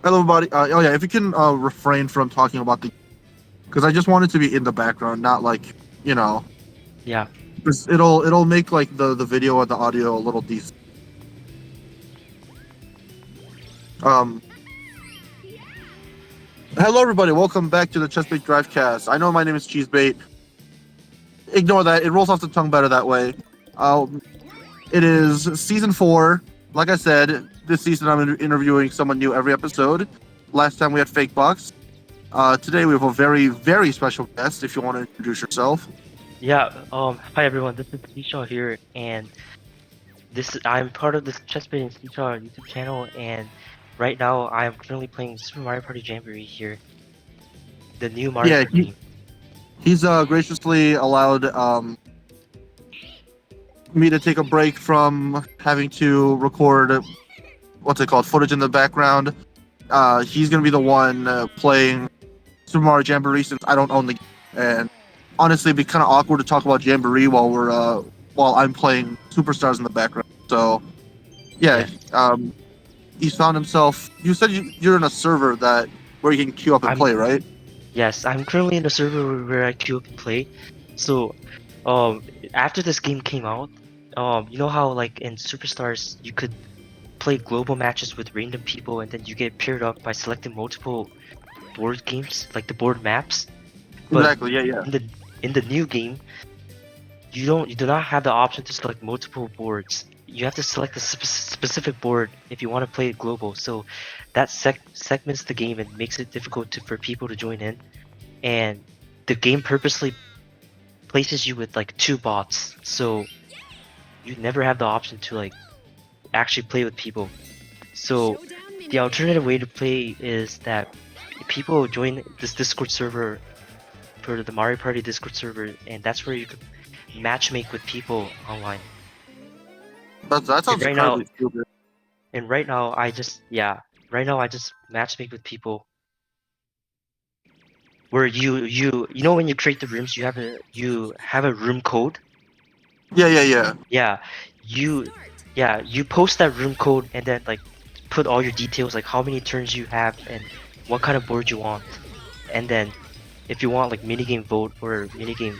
Hello, everybody. Oh yeah, if you can refrain from talking about the, because I just want it to be in the background, not like you know, Yeah. 'cause it'll make like the video or the audio a little decent. Um, Hello, everybody. Welcome back to the Chessbait Drivecast. I know my name is Cheesebait. Ignore that; it rolls off the tongue better that way. Um, it is season 4. Like I said, this season I'm interviewing someone new every episode. Last time we had Fake Box. Today we have a very, very special guest. If you want to introduce yourself. Yeah. Hi everyone. This is Seashaw here, and I'm part of this Chessbait and Seashaw YouTube channel, and right now I am currently playing Super Mario Party Jamboree here, the new Mario Yeah, Kart game. he's graciously allowed me to take a break from having to record what's it called footage in the background. He's gonna be the one playing Super Mario Jamboree since I don't own the game, and honestly, it'd be kind of awkward to talk about Jamboree while I'm playing Superstars in the background. So yeah, Yes. he's found himself. You said you're in a server that where you can queue up and I'm play, right? yes. I'm currently in a server where I queue up and play. So, um, after this game came out, you know how like in Superstars you could play global matches with random people, and then you get paired up by selecting multiple board games, like the board maps. But Exactly. Yeah, yeah. in the new game, you do not have the option to select multiple boards. You have to select a specific board if you want to play it global. So that segments the game and makes it difficult for people to join in. And the game purposely places you with like two bots, so you never have the option to like actually play with people. So the alternative way to play is that people join this Discord server for the Mario Party Discord server, and that's where you can matchmake with people online. That And sounds right now, incredibly stupid. and right now I just yeah, right now I just matchmake with people where you know when you create the rooms, you have a room code. Yeah, yeah, yeah. Yeah, you you post that room code and then like put all your details like how many turns you have and what kind of board you want. And then if you want like minigame vote or minigame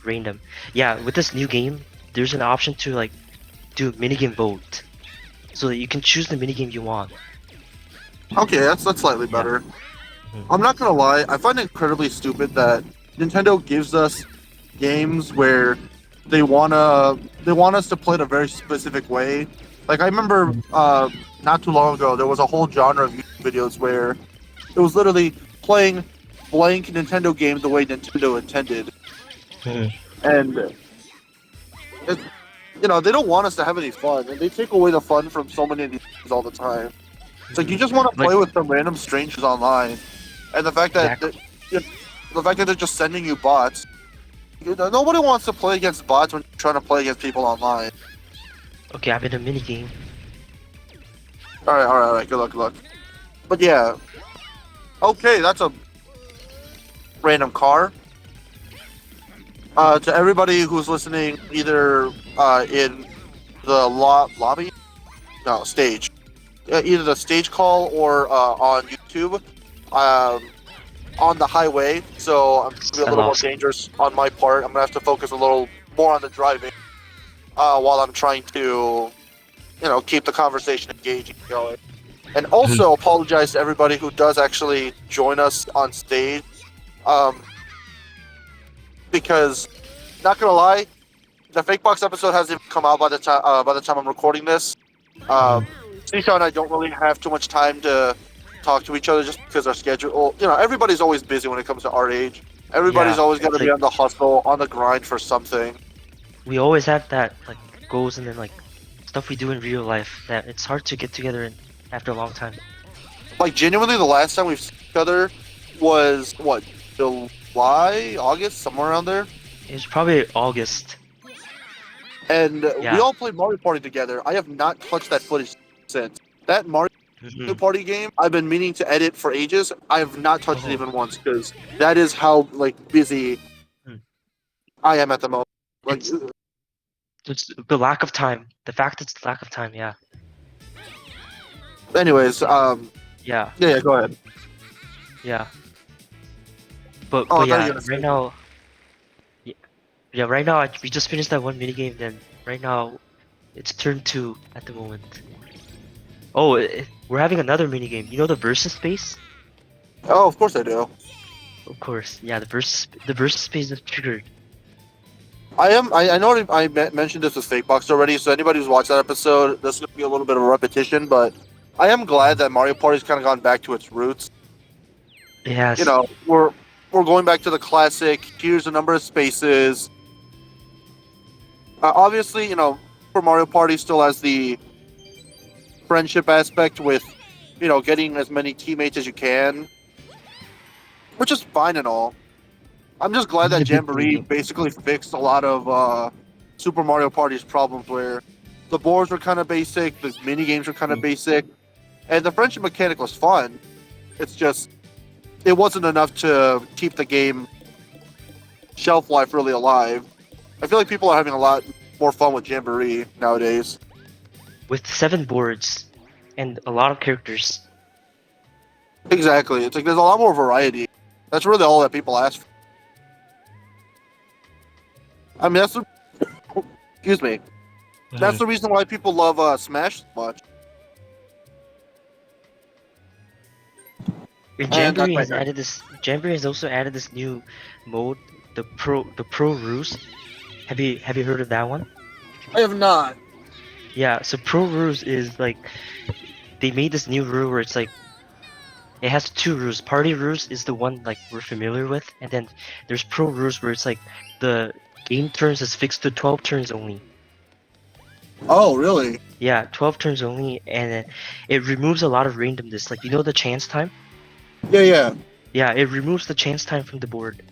random. Yeah, with this new game, there's an option to like do minigame vote. So that you can choose the minigame you want. Okay, that's slightly Yeah. better. Mhm. I'm not gonna lie, I find it incredibly stupid that Nintendo gives us games where they want us to play it a very specific way. Like I remember not too long ago there was a whole genre of YouTube videos where it was literally playing blank Nintendo games the way Nintendo intended. Mhm. And it, they don't want us to have any fun and they take away the fun from so many of these games all the time. It's like you Mhm. just want to Like play with some random strangers online, and exactly. you know, the fact that they're just sending you bots. Nobody wants to play against bots when you're trying to play against people online. Okay, I'm in a minigame. All right, all right, all right. Good luck, good luck. But yeah, okay, that's a random car. To everybody who's listening, either in the lobby, no stage, either the stage call or on YouTube. Um, on the highway, so I'm gonna be a I little more lost. dangerous on my part. I'm gonna have to focus a little more on the driving while I'm trying to, keep the conversation engaging going. And Mhm. also apologize to everybody who does actually join us on stage, um, because not gonna lie, the fake box episode hasn't even come out by the time I'm recording this. Mhm. Um, Seashaw and I don't really have too much time to talk to each other just because our schedule. Everybody's always busy when it comes to our age. Everybody's Yeah, always got to it's be like on the hustle, on the grind for something. we always have that like goals and then like stuff we do in real life that it's hard to get together in after a long time. Like genuinely, the last time we've seen each other was what, July, August, somewhere around there. It was probably August. And we Yeah. all played Mario Party together. I have not touched that footage since that Mario Hmm. Party game. I've been meaning to edit for ages. I have not touched it Oh. even once because that is how like busy Hmm. I am at the moment. Like, It's it's the lack of time. The fact it's the lack of time. Yeah. anyways, Yeah, Yeah, yeah, go ahead. yeah. But Oh, I but thought you yeah, were gonna right say. now, yeah, yeah, right now we just finished that one minigame. Then right now it's turn two at the moment. Oh, we're having another minigame. You know the versus space? Oh, of course I do. Of course, yeah. The versus space is triggered. I know mentioned this with Fake Box already, so anybody who's watched that episode, this is gonna be a little bit of a repetition, but I am glad that Mario Party's kind of gone back to its roots. You Yes. know, we're going back to the classic. Here's a number of spaces. Obviously, for Mario Party still has the friendship aspect with, getting as many teammates as you can, which is fine and all. I'm just glad This is that a good Jamboree minigame. basically fixed a lot of Super Mario Party's problems where the boards were kind of basic, the mini games were kind of basic, and the friendship mechanic was fun. It's just it wasn't enough to keep the game shelf life really alive. I feel like people are having a lot more fun with Jamboree nowadays. With 7 boards and a lot of characters. Exactly. It's like there's a lot more variety. That's really all that people ask for. I mean, excuse me. That's the reason why people love Smash so much. And And that's Jamboree my has turn. added this. Jamboree has also added this new mode, the Pro Roost. Have you heard of that one? I have not. Yeah. So Pro Roost is like they made this new rule where it's like it has 2 rules. Party Roost is the one like we're familiar with, and then there's Pro Roost where it's like the game turns is fixed to 12 turns only. Oh, really? Yeah, 12 turns only, and it removes a lot of randomness. Like you know the chance time? Yeah, yeah. Yeah, it removes the chance time from the board.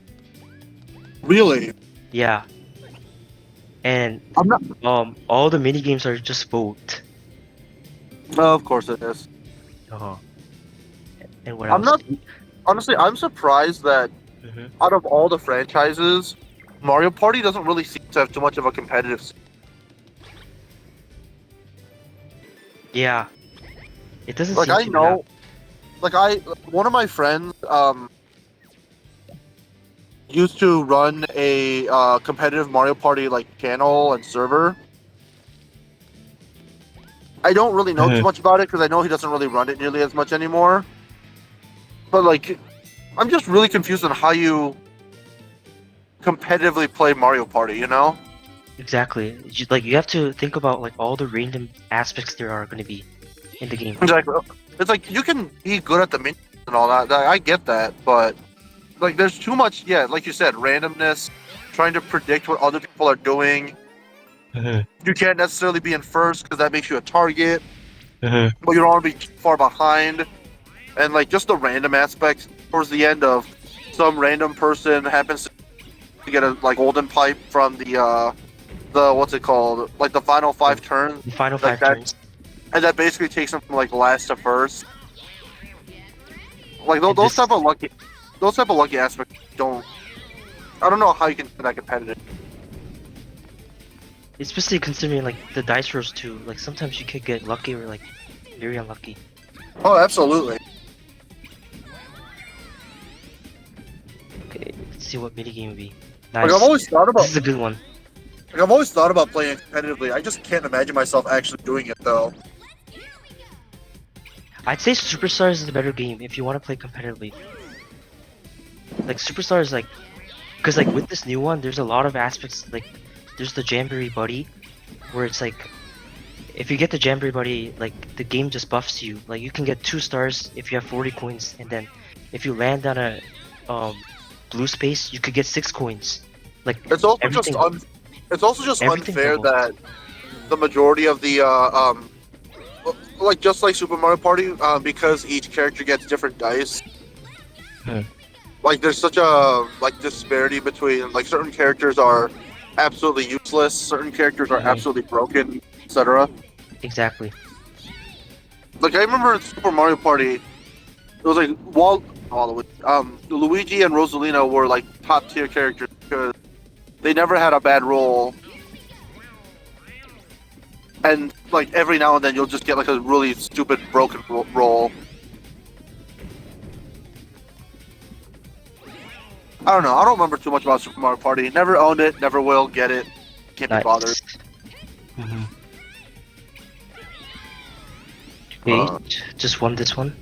Really? Yeah, and I'm not. all the mini games are just vote. Oh, of course it is. Uh-huh. And what I'm else? not. Honestly, I'm surprised that Mhm. out of all the franchises, Mario Party doesn't really seem to have too much of a competitive scene. Yeah, it doesn't Like seem I to have. know, one of my friends used to run a competitive Mario Party like channel and server. I don't really know too Mhm. much about it because I know he doesn't really run it nearly as much anymore. But like, I'm just really confused on how you competitively play Mario Party. Exactly. You have to think about like all the random aspects there are going to be in the game. Exactly. It's like you can be good at the menus and all that. I get that, but like, there's too much. Yeah, like you said, randomness, trying to predict what other people are doing. Mhm. You can't necessarily be in first because that makes you a target, Mhm. but you don't want to be too far behind. And like just the random aspect towards the end of some random person happens to get a like golden pipe from the what's it called, like the final 5 turns, The final like 5 that, turns. and that basically takes them from like last to first. Like And this, those type of lucky aspects don't. I don't know how you can do that competitive. especially considering like the dice rolls too. Like sometimes you could get lucky or like very unlucky. Oh, absolutely. Okay, let's see what minigame would be. Like I've Nice. always thought This about is a good one. like I've always thought about playing competitively. I just can't imagine myself actually doing it though. I'd say Superstars is a better game if you want to play competitively. Like Superstars, like, because like with this new one, there's a lot of aspects. Like, there's the Jamboree Buddy, where it's like, if you get the Jamboree Buddy, like the game just buffs you. Like you can get 2 stars if you have 40 coins, and then if you land on a um blue space, you could get 6 coins. Like It's also just everything, it's also just everything unfair doubles. that the majority of the like just like Super Mario Party, because each character gets different dice. Hmm. Like there's such a like disparity between like certain characters are absolutely useless, certain characters are Mhm. absolutely broken, etc. Exactly. Like I remember in Super Mario Party, it was like Luigi and Rosalina were like top tier characters because they never had a bad roll, and like every now and then you'll just get like a really stupid broken roll. I don't know. I don't remember too much about Super Mario Party. Never owned it. Never will get it. Can't be bothered. Mm-hmm. Okay, Uh, just won this one.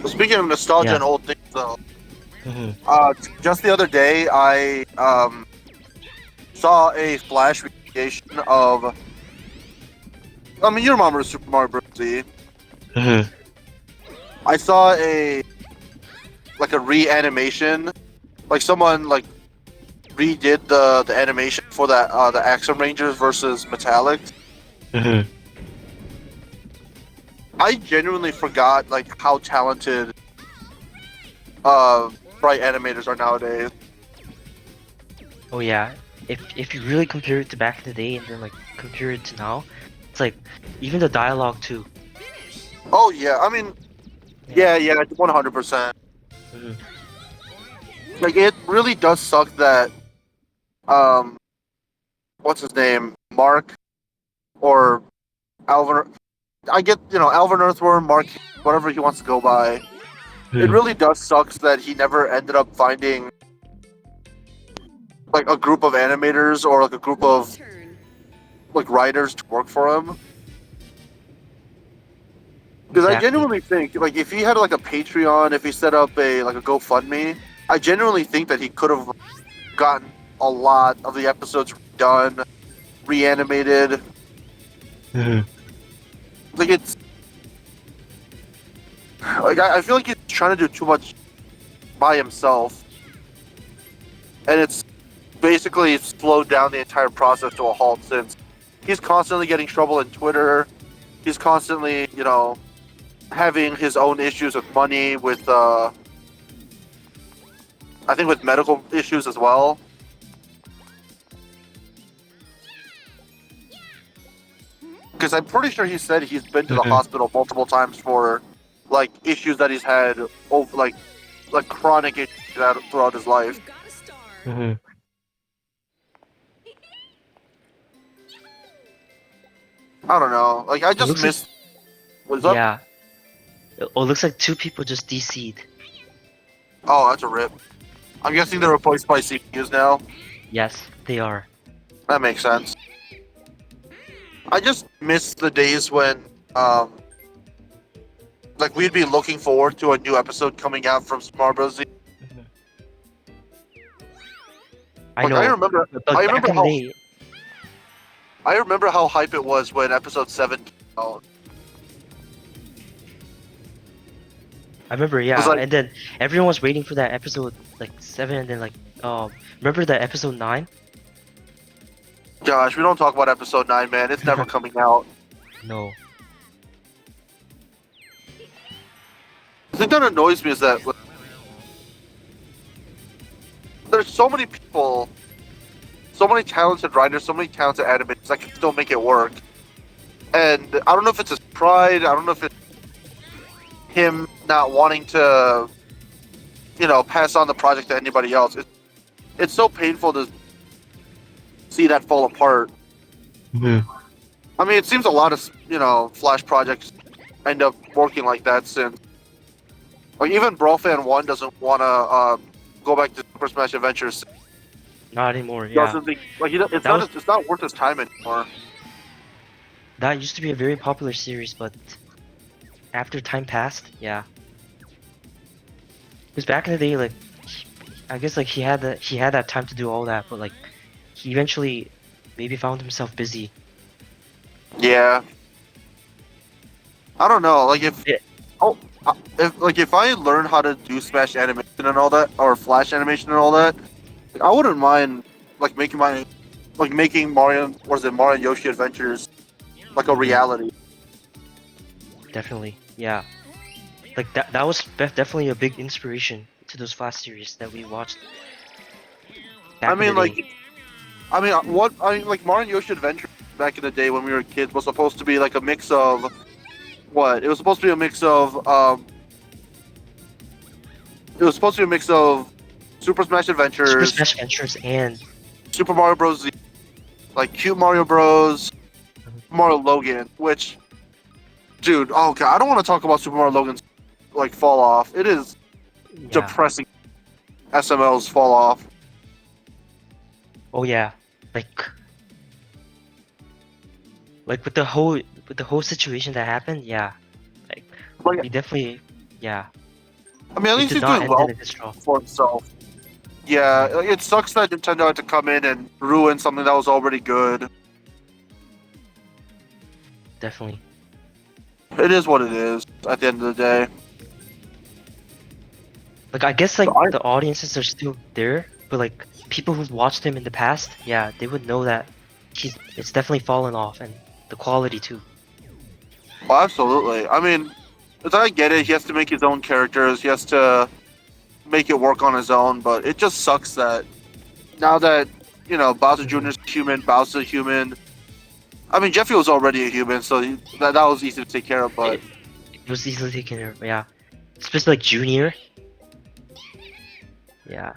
Speaking of nostalgia Yeah. and old things, though, Mm-hmm. just the other day I saw a flash recreation of. I mean, you remember Super Mario Bros. Z. Mm-hmm. I saw a reanimation, like someone like redid the animation for that the Axum Rangers versus Metallics. Mm-hmm. I genuinely forgot like how talented sprite animators are nowadays. Oh yeah. If you really compare it to back in the day and then like compare it to now, it's like even the dialogue too. Oh yeah, I mean, yeah, 100%. Mm-hmm. Like it really does suck that um, what's his name, Mark or Alvin. I get Alvin Earthworm, Mark, whatever he wants to go by. It really does sucks that he never ended up finding like a group of animators or like a group of like writers to work for him. Because I Exactly. genuinely think like if he had like a Patreon, if he set up a GoFundMe, I genuinely think that he could have gotten a lot of the episodes done, reanimated. Mm-hmm. Like it's like I feel like he's trying to do too much by himself, and it's basically slowed down the entire process to a halt since he's constantly getting trouble in Twitter. He's constantly, having his own issues with money, with I think with medical issues as well. Because I'm pretty sure he said he's been to the Mm-hmm. hospital multiple times for like issues that he's had, like chronic issues throughout his life. Mm-hmm. I don't know. Like I It just looks like miss. What's up? yeah. Oh, it looks like two people just DC'd. Oh, that's a rip. I'm guessing they're replaced by CPUs now. Yes, they are. That makes sense. I just miss the days when, um, like we'd be looking forward to a new episode coming out from Super Mario Bros. Z. Mhm. I Like I know, remember, but I back remember in the how day, I remember how hype it was when episode 7 came out. I remember, It was yeah, like, and then everyone was waiting for that episode like 7, and then like remember that episode 9? gosh, we don't talk about episode 9, man. It's never coming out. No. The thing that annoys me is that like, there's so many people, so many talented writers, so many talented animators that can still make it work. And I don't know if it's his pride. I don't know if it's him not wanting to, pass on the project to anybody else. It's so painful to see that fall apart. Mm-hmm. I mean, it seems a lot of, Flash projects end up working like that since, like, even Brawl Fan 1 doesn't want to go back to Super Smash Adventures. Not anymore. He Yeah, doesn't think, like, that was it's not worth his time anymore. that used to be a very popular series, but after time passed, yeah. Because back in the day, like, I guess like he had that time to do all that, but like he eventually maybe found himself busy. Yeah. I don't know, like, Yeah. if I learned how to do Smash animation and all that, or Flash animation and all that, I wouldn't mind like making Mario, what is it, Mario and Yoshi Adventures like a reality. Definitely, yeah. Like that was definitely a big inspiration to those Flash series that we watched back I in mean, the like, day. like Mario and Yoshi Adventure back in the day when we were kids was supposed to be like a mix of what? It was supposed to be a mix of Super Smash Super Adventures, Smash Adventures and Super Mario Bros. Z, like Cute Mario Bros, Mario Logan, which, dude, oh god, I don't want to talk about Super Mario Logan's like fall off. It is Yeah. depressing SMLs fall off. Oh yeah. Like with the whole situation that happened, yeah. Like Like, we definitely, yeah. I mean, at It least did he's not doing end in well a good straw. for himself. Yeah, it sucks that Nintendo had to come in and ruin something that was already good. Definitely. It is what it is at the end of the day. Like I guess like So I, the audiences are still there, but like people who've watched him in the past, yeah, they would know that it's definitely fallen off, and the quality too. well, absolutely. I mean, as I get it, he has to make his own characters. He has to make it work on his own. But it just sucks that now that Bowser Jr. is human, Bowser's human. I mean, Jeffy was already a human, so that was easy to take care of. But It was easily taken care of, yeah. Especially like Junior. Yeah.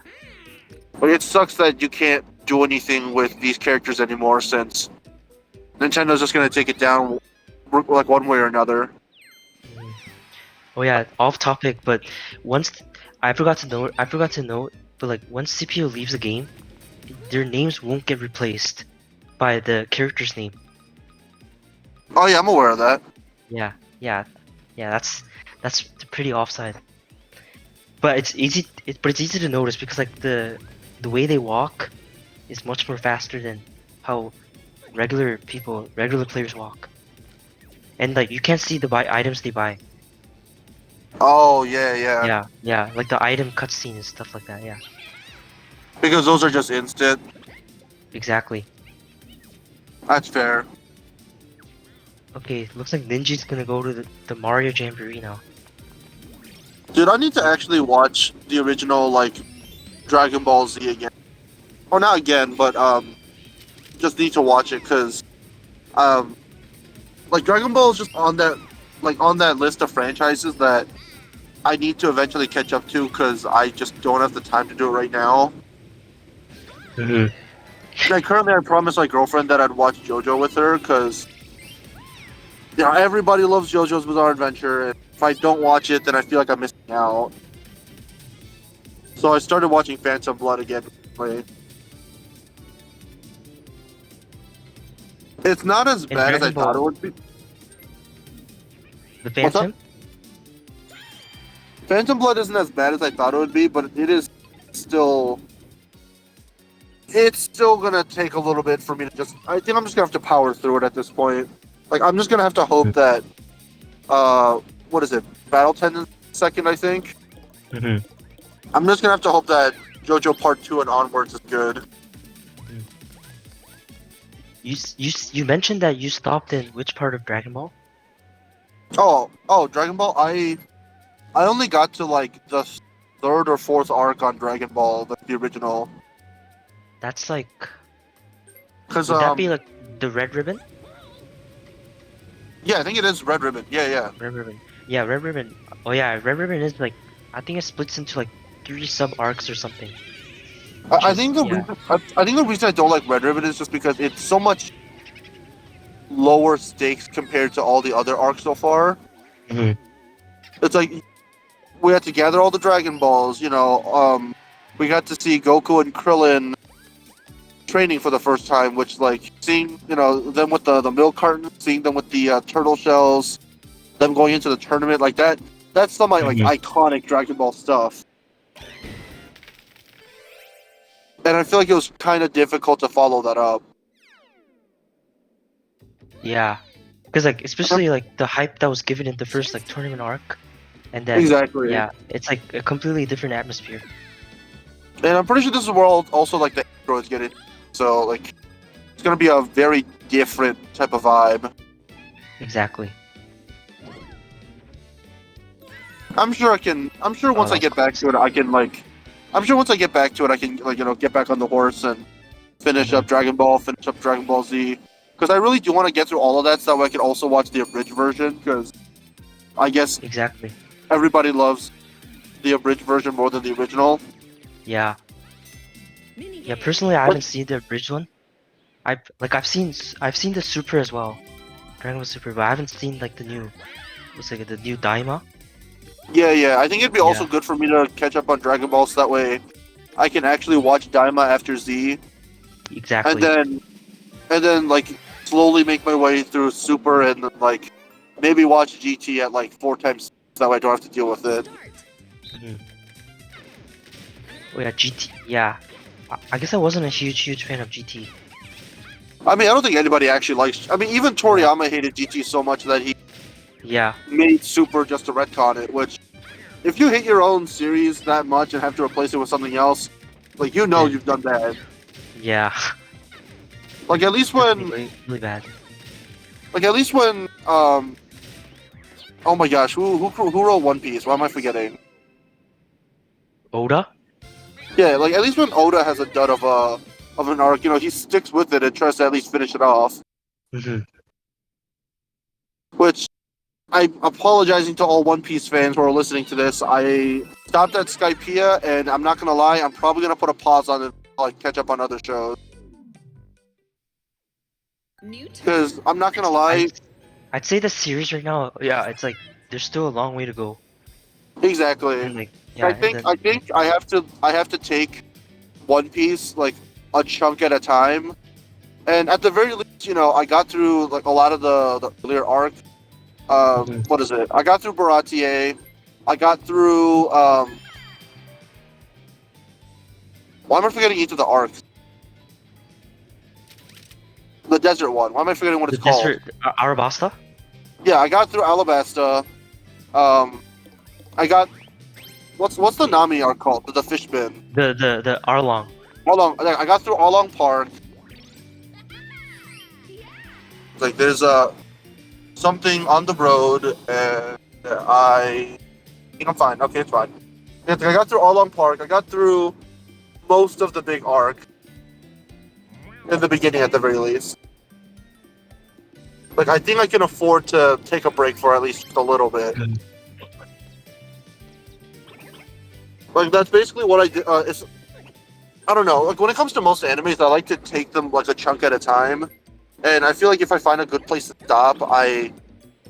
it sucks that you can't do anything with these characters anymore since Nintendo's just gonna take it down like one way or another. Mhm. Oh yeah, off topic, but once I forgot to note, but like once CPU leaves the game, their names won't get replaced by the character's name. Oh yeah, I'm aware of that. Yeah, yeah, yeah. That's pretty offside. But it's easy. But it's easy to notice because like the way they walk is much more faster than how regular players walk. And like you can't see the items they buy. Oh yeah. Yeah, yeah. Like the item cutscene and stuff like that. Yeah, Because those are just instant. exactly. That's fair. Okay, looks like Ninja's gonna go to the Mario Jamboree now. Dude, I need to actually watch the original like Dragon Ball Z again. Or not again, but just need to watch it because like Dragon Ball is just on that list of franchises that I need to eventually catch up to because I just don't have the time to do it right now. Like currently, I promised my girlfriend that I'd watch JoJo with her because everybody loves JoJo's Bizarre Adventure, and if I don't watch it, then I feel like I'm missing out. So I started watching Phantom Blood again. It's not as In bad as I Dragon thought it Ball, would be. the What's up? Phantom. Phantom Blood isn't as bad as I thought it would be, but it is still. It's still gonna take a little bit for me to just. I think I'm just gonna have to power through it at this point. Like I'm just gonna have to hope that. What is it? Battle Tendon second, I think. I'm just gonna have to hope that JoJo Part 2 and onwards is good. You mentioned that you stopped in which part of Dragon Ball? Oh, Dragon Ball. I only got to like the third or fourth arc on Dragon Ball, the original. That's like, Cause would that be like the Red Ribbon? yeah, I think it is Red Ribbon. Yeah. Red Ribbon. Yeah, Red Ribbon. Oh yeah, Red Ribbon is like, I think it splits into like 3 sub arcs or something. I think I think the reason I don't like Red Ribbon is just because it's so much lower stakes compared to all the other arcs so far. It's like we had to gather all the Dragon Balls. We got to see Goku and Krillin training for the first time, which like seeing them with the milk carton, seeing them with the turtle shells, them going into the tournament like that. That's some like iconic Dragon Ball stuff. And I feel like it was kind of difficult to follow that up. Yeah, because like especially like the hype that was given in the first like tournament arc, and then Exactly. yeah, it's like a completely different atmosphere. And I'm pretty sure this is where also like the androids get it. So like it's gonna be a very different type of vibe. Exactly. I'm sure once I get back to it, I can like. I'm sure once I get back to it, I can like get back on the horse and finish up Dragon Ball, finish up Dragon Ball Z. Because I really do want to get through all of that, so that way I can also watch the abridged version. Because I guess Exactly. everybody loves the abridged version more than the original. Yeah. Yeah. Personally, I haven't seen the abridged one. I've seen the Super as well, Dragon Ball Super, but I haven't seen like the new. What's like the new Daima. Yeah. I think it'd be also Yeah. good for me to catch up on Dragon Ball so that way I can actually watch Daima after Z, and Exactly. then like slowly make my way through Super, and then like maybe watch GT at like 4 times so that way I don't have to deal with it. Mhm. Oh yeah, GT. Yeah. I guess I wasn't a huge fan of GT. I mean, I don't think anybody actually likes. I mean, even Yeah. Toriyama hated GT so much that he Yeah. made Super just to retcon it. Which, if you hate your own series that much and have to replace it with something else, like Then you've done bad. yeah. Like at least Definitely when, really bad. oh my gosh, who wrote One Piece? Why am I forgetting? Oda? Yeah, like at least when Oda has a dud of an arc, he sticks with it and tries to at least finish it off. Hmm. Which I'm apologizing to all One Piece fans who are listening to this. I stopped at Skypiea, and I'm not gonna lie, I'm probably gonna put a pause on it, like catch up on other shows. Because I'm not gonna lie, I'd say the series right now, yeah, it's like there's still a long way to go. exactly. And like I yeah, and think then I think I have to take One Piece like a chunk at a time. And at the very least, I got through like a lot of the earlier arc. Mhm. What is it? I got through Baratier. I got through. Why am I forgetting each of the arcs? The desert one. Why am I forgetting what The it's called? desert Arabasta? Yeah, I got through Alabasta. Um, I got what's the Nami arc called? The fish bin. The Arlong. Along. I got through Along Park. Like there's something on the road, and I think I'm fine. Okay, it's fine. Yeah, I got through Along Park. I got through most of the big arc in the beginning, at the very least. Like I think I can afford to take a break for at least a little bit. Mhm. Like that's basically what I did. I don't know. Like when it comes to most animes, I like to take them like a chunk at a time, and I feel like if I find a good place to stop, I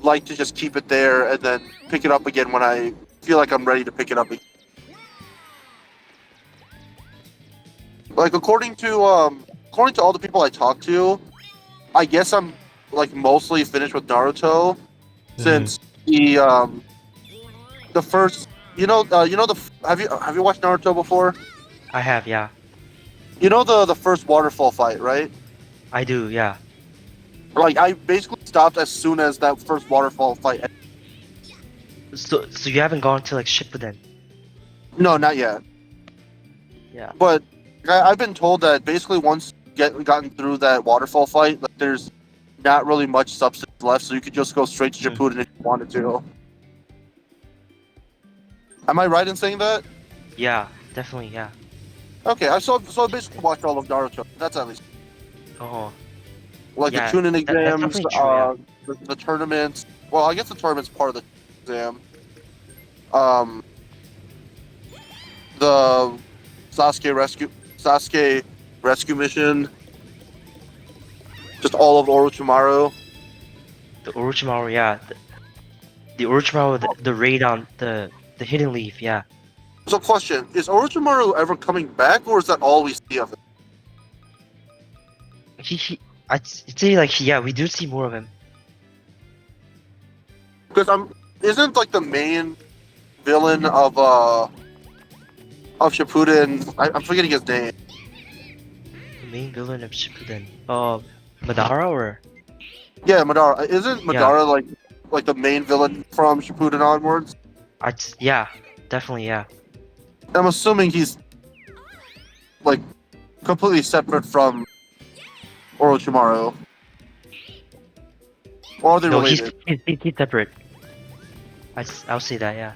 like to just keep it there and then pick it up again when I feel like I'm ready to pick it up again. Like according to all the people I talked to, I guess I'm like mostly finished with Naruto Mhm. since the first have you watched Naruto before? I have, yeah. You know the first waterfall fight, right? I do, yeah. Like I basically stopped as soon as that first waterfall fight ended. So you haven't gone to like Shippuden? No, not yet. Yeah. But I've been told that basically once you gotten through that waterfall fight, like there's not really much substance left, so you could just go straight to Mhm. Shippuden if you wanted to. Am I right in saying that? Yeah, definitely, yeah. Okay, so I basically watched all of Naruto. That's at least Oh, like the yeah. tuning That's exams, definitely true, yeah. the tournaments. Well, I guess the tournament's part of the exam. Um, the Sasuke rescue mission, just all of Orochimaru. The Orochimaru, yeah. The Orochimaru, the raid on the Hidden Leaf, yeah. So, question: is Orochimaru ever coming back, or is that all we see of him? I'd say like yeah, we do see more of him. Because isn't like the main villain of Shippuden? I'm forgetting his name. The main villain of Shippuden. Madara or Yeah, Madara. Isn't yeah, Madara like the main villain from Shippuden onwards? yeah, definitely yeah. I'm assuming he's like completely separate from Orochimaru. Or are they No, related? he's separate. I'll say that yeah.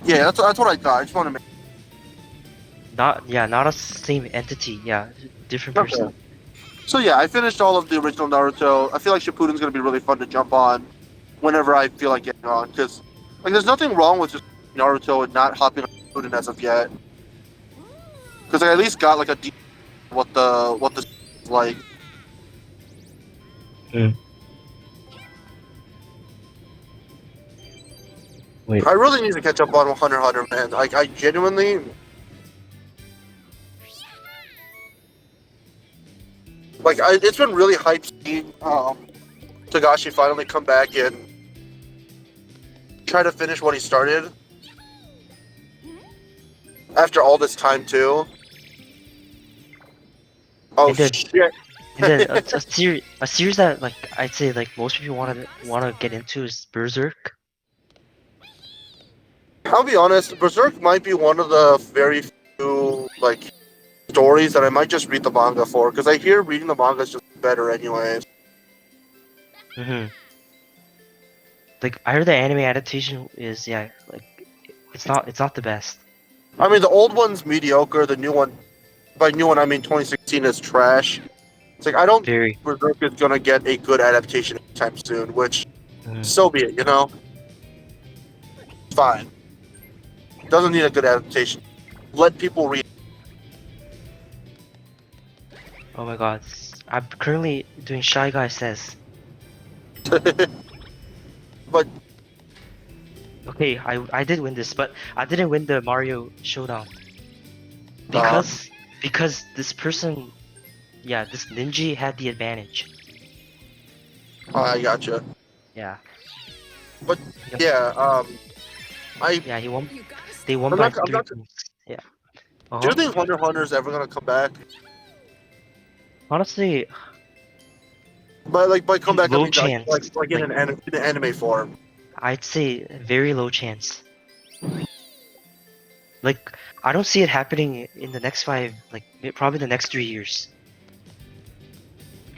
Yeah, that's what I thought. I just want to make. Not a same entity. Yeah, different person. Okay. So yeah, I finished all of the original Naruto. I feel like Shippuden's gonna be really fun to jump on whenever I feel like getting on, because like there's nothing wrong with just Naruto and not hopping on Shippuden as of yet, because I at least got like a deep what the is like. Mm. Wait. I really need to catch up on Hunter x Hunter, man. Like, I genuinely. Like, it's been really hype seeing Togashi finally come back and try to finish what he started. After all this time, too. Oh, And then, shit. and then a series that like I'd say like most people wanna get into is Berserk. I'll be honest, Berserk might be one of the very few, like, stories that I might just read the manga for, because I hear reading the manga is just better anyways. Mm-hmm. Like I heard the anime adaptation is like it's not the best. I mean, the old one's mediocre, the new one, by new one I mean 2016, is trash. It's like, I don't think Very. Berserk is gonna get a good adaptation anytime soon, which, Mhm. so be it, you know? It's fine. Doesn't need a good adaptation. Let people read. Oh my god. I'm currently doing Shy Guy Says. But, Okay, I did win this, but I didn't win the Mario Showdown. Because this person, this ninja had the advantage. I gotcha. Yeah. But, Yep. yeah, Yeah, he won. They won I'm by not- I'm 3 not- points. Yeah. do you think Hunter x Hunter is ever gonna come back? Honestly, But, like, by come back, I low mean, chance. like in an anime form. I'd say very low chance. Like, I don't see it happening in the next probably the next 3 years.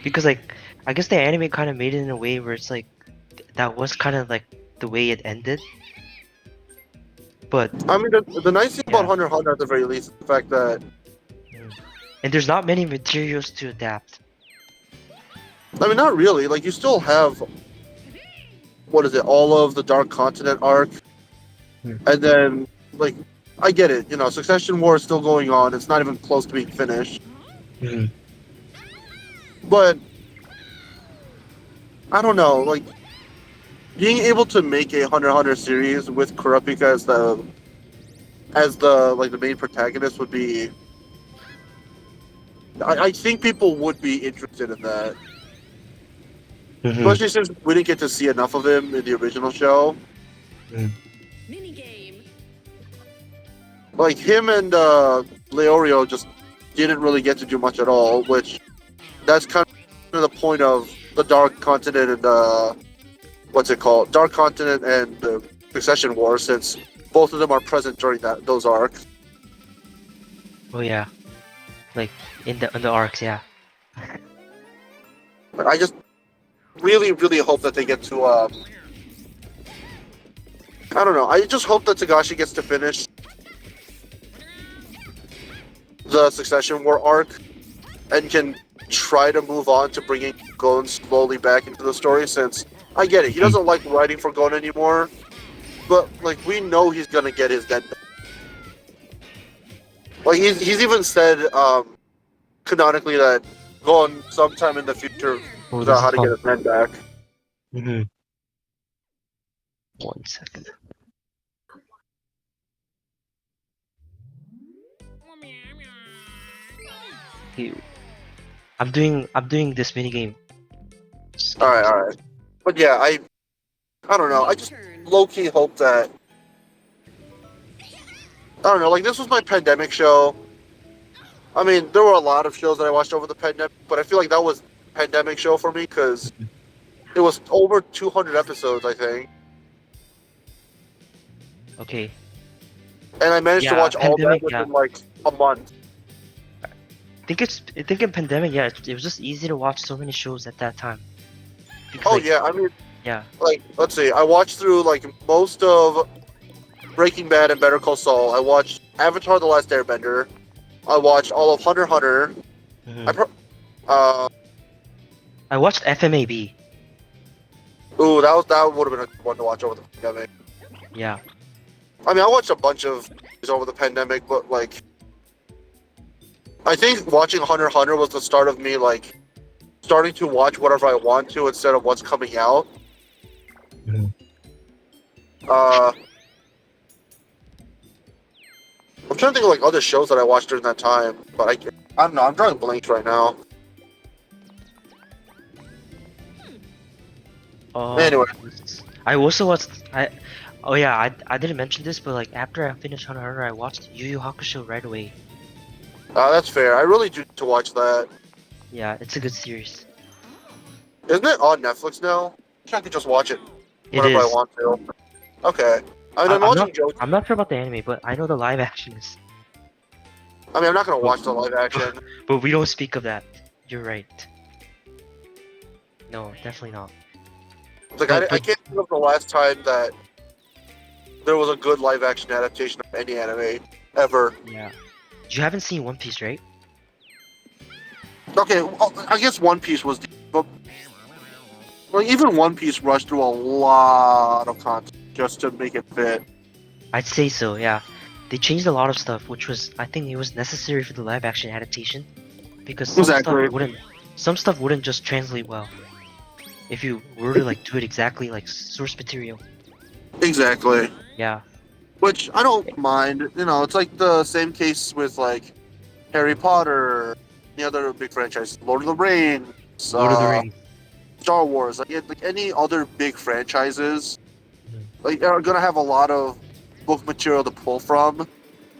Because like, I guess the anime kind of made it in a way where it's like, that was kind of like the way it ended. But I mean, the nice thing about Yeah. Hunter x Hunter, at the very least, is the fact that, and there's not many materials to adapt. I mean, not really. Like, you still have, what is it, all of the Dark Continent arc, and then, like, I get it. You know, Succession War is still going on. It's not even close to being finished. But I don't know. Like, being able to make a Hunter x Hunter series with Kurapika as the main protagonist would be. I think people would be interested in that. Especially since we didn't get to see enough of him in the original show. Minigame. Like, him and Leorio just didn't really get to do much at all, which that's kind of the point of the Dark Continent and what's it called? Dark Continent and the Succession War, since both of them are present during those arcs. Oh yeah, like in the arcs, yeah. But I just really, really hope that they get to I don't know. I just hope that Togashi gets to finish the Succession War arc and can try to move on to bringing Gon slowly back into the story, since I get it. He doesn't like writing for Gon anymore, but, like, we know he's gonna get his dead back. Like, he's even said canonically that Gon sometime in the future figures out how to get his men back. 1 second. Okay, I'm doing this minigame. Alright. But yeah, I don't know. I just low-key hope that, I don't know, like, this was my pandemic show. I mean, there were a lot of shows that I watched over the pandemic, but I feel like that was a pandemic show for me because it was over 200 episodes, I think. Okay. And I managed to Yeah, watch all that pandemic, within, like, a month. I think in pandemic, it was just easy to watch so many shows at that time. Because, Oh, like, yeah, I mean, yeah. like, let's see, I watched through, like, most of Breaking Bad and Better Call Saul. I watched Avatar: The Last Airbender. I watched all of Hunter x Hunter. I watched FMAB. Ooh, that would have been a good one to watch over the pandemic. Yeah. I mean, I watched a bunch of these over the pandemic, but, like, I think watching Hunter x Hunter was the start of me, like, starting to watch whatever I want to instead of what's coming out. trying to think of like other shows that I watched during that time, but I don't know. I'm drawing blanks right now. Anyway. I also watched. Oh yeah, I didn't mention this, but like after I finished Hunter x Hunter, I watched Yu Yu Hakusho right away. That's fair. I really do need to watch that. Yeah, it's a good series. Isn't it on Netflix now? I could just watch it It whenever I is. want to. Okay. I mean, I'm watching Joe. I'm not sure about the anime, but I know the live action is. I mean, I'm not gonna watch the live action. But we don't speak of that. You're right. No, definitely not. Like, I can't think of the last time that there was a good live action adaptation of any anime ever. Yeah. You haven't seen One Piece, right? Okay, well, I guess One Piece was, but like even One Piece rushed through a lot of content just to make it fit. I'd say so, yeah. They changed a lot of stuff, which was, I think it was necessary for the live action adaptation, because some stuff wouldn't just translate well if you were to like do it exactly like source material. Exactly. Yeah. Which I don't mind. You know, it's like the same case with like Harry Potter, the other big franchise, Lord of the Rings, Lord of the Rings. Star Wars, like any other big franchises, like are gonna have a lot of book material to pull from,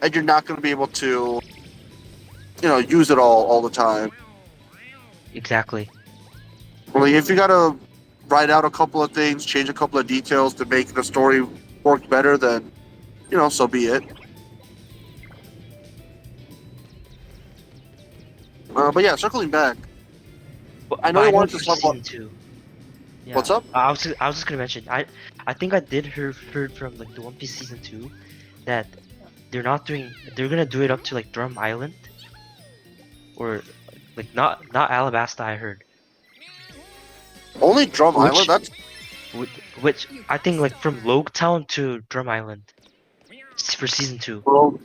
and you're not gonna be able to, you know, use it all the time. Exactly. Like if you gotta write out a couple of things, change a couple of details to make the story work better, then you know, so be it. But yeah, circling back, I know you wanted to talk about. Two. Yeah. What's up? I was just gonna mention. I think I did heard from like the One Piece season 2 that they're gonna do it up to like Drum Island, or like not Alabasta. I heard. Only Drum Island? That's Which I think like from Logetown to Drum Island for season 2. well,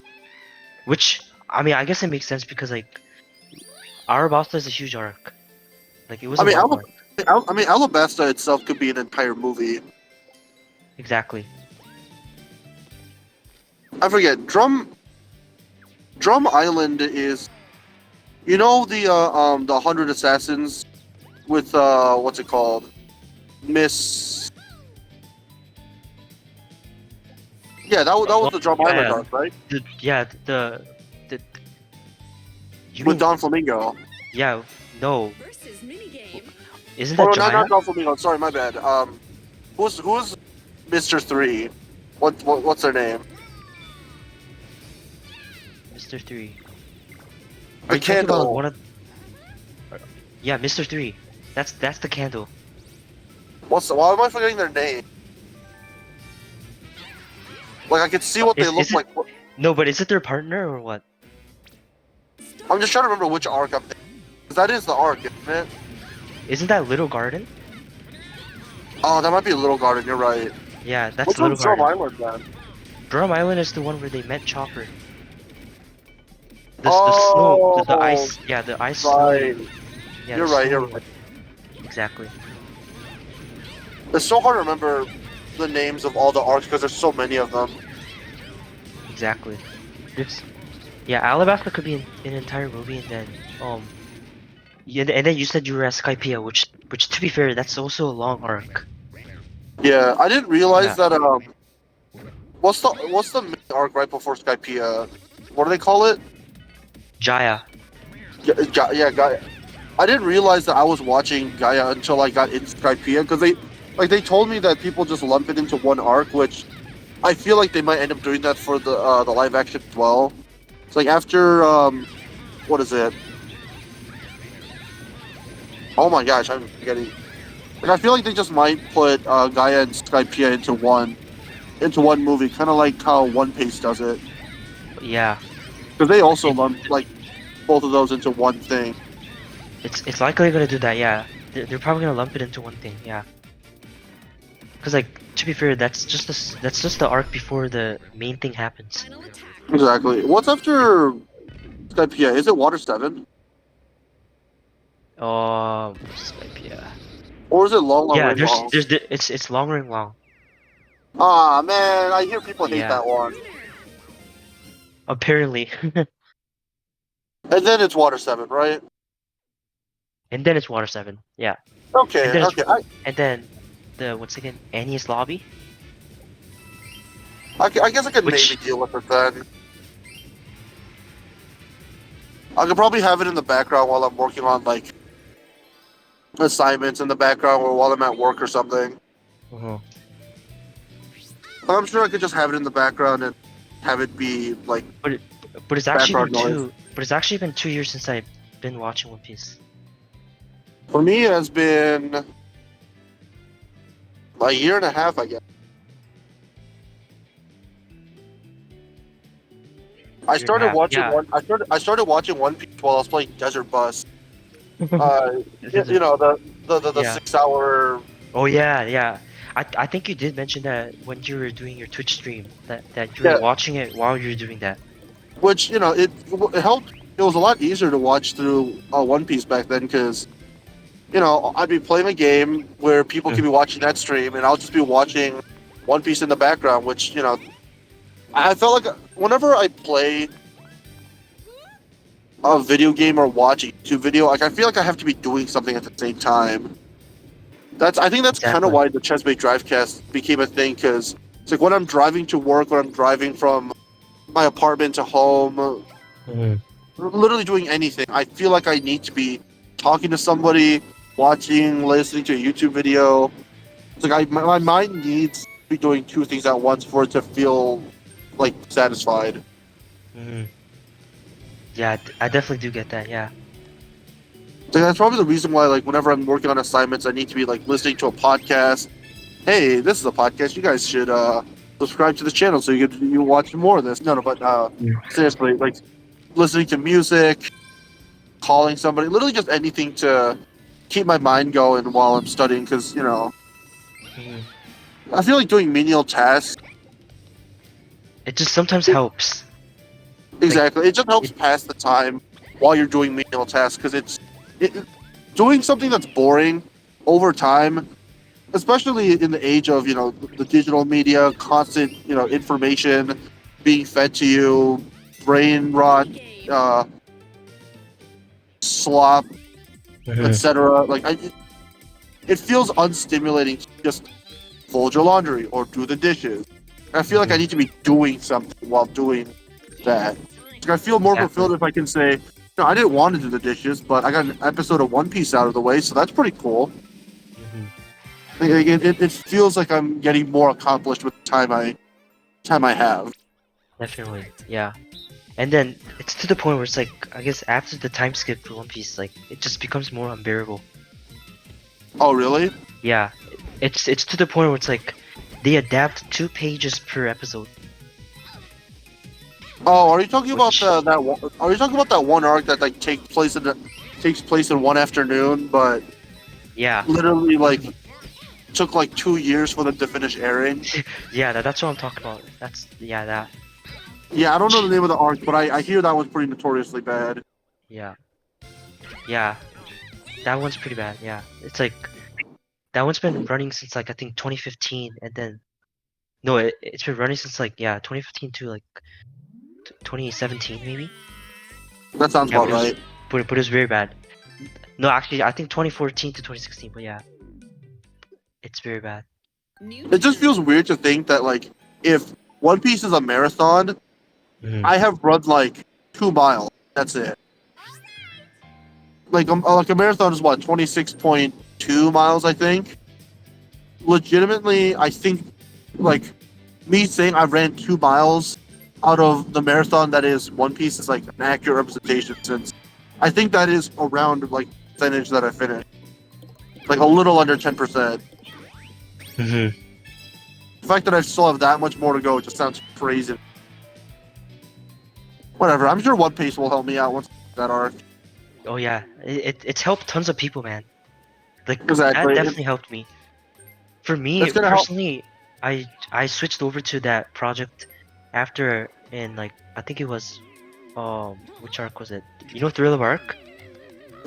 Which I mean, I guess it makes sense because like Arabasta is a huge arc. Like it was. I mean, Alabasta itself could be an entire movie. Exactly. I forget. Drum Island is, you know, the 100 Assassins with what's it called? Miss. Yeah, that was the Drum Island arc, right? The you With mean, Don Flamingo. Yeah, no. Isn't Oh, that no, Jaya? not Don Flamingo. Sorry, my bad. Who's Mr. 3? What's their name? Mr. 3. The candle. Yeah, Mr. 3. That's the candle. Why am I forgetting their name? Like, I could see what they look like. No, but is it their partner or what? I'm just trying to remember which arc I'm thinking. Because that is the arc, isn't it? Isn't that Little Garden? Oh, that might be Little Garden, you're right. Yeah, that's Which Little one's Garden. Drum Island, then? Drum Island is the one where they met Chopper. The snow, the ice, yeah, the ice right. snow. Yeah, you're right. Exactly. It's so hard to remember the names of all the arcs because there's so many of them. Exactly. Yeah, Alabasta could be an entire movie, and then yeah, and then you said you were at Skypiea, which to be fair, that's also a long arc. Yeah, I didn't realize that. What's the main arc right before Skypiea? What do they call it? Jaya. Yeah, Gaia. I didn't realize that I was watching Gaia until I got into Skypiea because they told me that people just lump it into one arc, which I feel like they might end up doing that for the live action as well. It's like after what is it? Oh my gosh, I'm forgetting. Like I feel like they just might put Gaia and Skypiea into one movie, kind of like how One Piece does it. Yeah. Because they also lump like both of those into one thing. It's likely gonna do that. Yeah, they're probably gonna lump it into one thing. Yeah. Because like to be fair, that's just the arc before the main thing happens. Exactly. What's after Skypiea? Is it Water 7? Skypiea. Or is it Long Yeah, Ring Long? it's Long Ring Long. Ah man, I hear people hate that one. Apparently. And then it's Water 7, right? And then it's Water 7. Yeah. And Okay, then it's okay. and then the once again Annie's Lobby, I guess I could maybe which deal with it then. I could probably have it in the background while I'm working on like assignments in the background or while I'm at work or something. uh I'm sure I could just have it in the background and have it be like but it, but it's actually background been noise. been 2 years since I've been watching One Piece. For me, it has been a year and a half, I guess. I Year and a started half. watching Yeah. one. I started watching One Piece while I was playing Desert Bus. This is You know the yeah. 6 hour. Oh yeah, yeah. I think you did mention that when you were doing your Twitch stream that you were Yeah, watching it while you were doing that. which you know it helped. It was a lot easier to watch through One Piece back then because you know I'd be playing a game where people could be watching that stream, and I'll just be watching One Piece in the background. Which you know I felt like whenever I play a video game or watch a YouTube video, like I feel like I have to be doing something at the same time. I think that's kind of Exactly. why the Chessbait Drivecast became a thing because it's like when I'm driving to work, when I'm driving from my apartment to home, Mhm. literally doing anything, I feel like I need to be talking to somebody, watching, listening to a YouTube video. It's like my mind needs to be doing two things at once for it to feel like satisfied. Mhm. Yeah, I definitely do get that. Yeah. So that's probably the reason why, like, whenever I'm working on assignments, I need to be like listening to a podcast. Hey, this is a podcast. You guys should subscribe to the channel so you watch more of this. No, but seriously, like listening to music, calling somebody, literally just anything to keep my mind going while I'm studying. Because you know, Mhm. I feel like doing menial tasks. It just sometimes helps. Like Exactly, it just helps it. pass the time while you're doing menial tasks because doing something that's boring over time, especially in the age of you know the digital media, constant you know information being fed to you, brain rot, uh, slop, Mhm. etc. It feels unstimulating to just fold your laundry or do the dishes. I feel like I Mhm. need to be doing something while doing that. Like, I feel more Exactly. fulfilled if I can say, no, I didn't want to do the dishes, but I got an episode of One Piece out of the way, so that's pretty cool. Mhm. It feels like I'm getting more accomplished with the time I have. Definitely. Yeah. And then it's to the point where it's like I guess after the time skip for One Piece, like it just becomes more unbearable. Oh, really? Yeah. It's to the point where it's like they adapt 2 pages per episode, Oh, are you talking about which Are you talking about that one arc that like takes place in one afternoon, but yeah. literally like took like 2 years for them to finish airing? Yeah, that's what I'm talking about. That's yeah, that. Yeah, I don't know the name of the arc, but I hear that one's pretty notoriously bad. Yeah. Yeah. That one's pretty bad. Yeah. It's like that one's been running since like I think 2015 and then no, it's been running since like yeah, 2015 to like 2017 maybe. That sounds Yeah, about right. but it was very bad. No, actually, I think 2014 to 2016. But yeah, it's very bad. It just feels weird to think that like if One Piece is a marathon, Mhm. I have run like 2 miles. That's it. Like a marathon is what 26.2 miles, I think. Legitimately, I think like me saying I ran 2 miles out of the marathon that is One Piece is like an accurate representation since I think that is around like percentage that I finished. Like a little under 10%. Mhm. The fact that I still have that much more to go just sounds crazy. Whatever. I'm sure One Piece will help me out once I get that arc. Oh yeah, it's helped tons of people, man. Like that Exactly. definitely helped me. For me It's gonna help. personally, I switched over to that project after in like I think it was which arc was it? You know Thriller arc?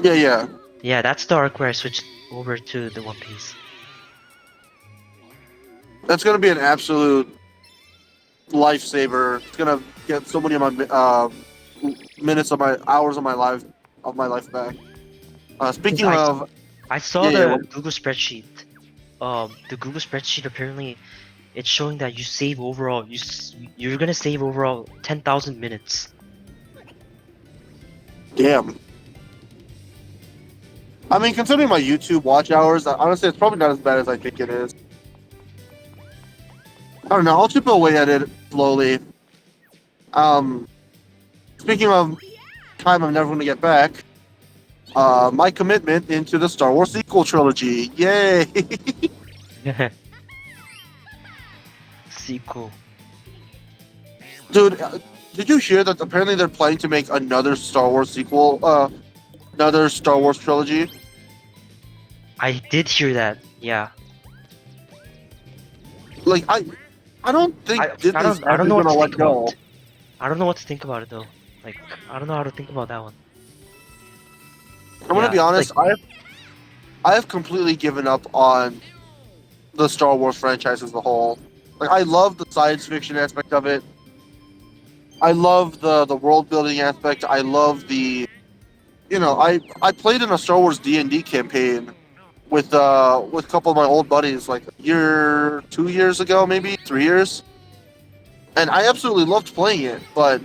Yeah, yeah. Yeah, that's the arc where I switched over to the One Piece. That's gonna be an absolute lifesaver. It's gonna get so many of my minutes of my hours of my life back. Speaking I, of, I saw yeah, the Google spreadsheet. The Google spreadsheet apparently it's showing that you save overall. You're gonna save overall 10,000 minutes. damn. I mean, considering my YouTube watch hours, honestly, it's probably not as bad as I think it is. I don't know. I'll chip away at it slowly. Um, Speaking of time I'm never going to get back, my commitment into the Star Wars sequel trilogy. Yay! Sequel. Dude, did you hear that apparently they're planning to make another Star Wars sequel, another Star Wars trilogy? I did hear that. Yeah. Like, I don't think Disney's I ever don't know what gonna to let think go. about. I don't know what to think about it though. Like I don't know how to think about that one. I'm gonna be honest. I have completely given up on the Star Wars franchise as a whole. Like, I love the science fiction aspect of it. I love the world building aspect. I love I played in a Star Wars D&D campaign with a couple of my old buddies like a year, 2 years ago, maybe 3 years, and I absolutely loved playing it. But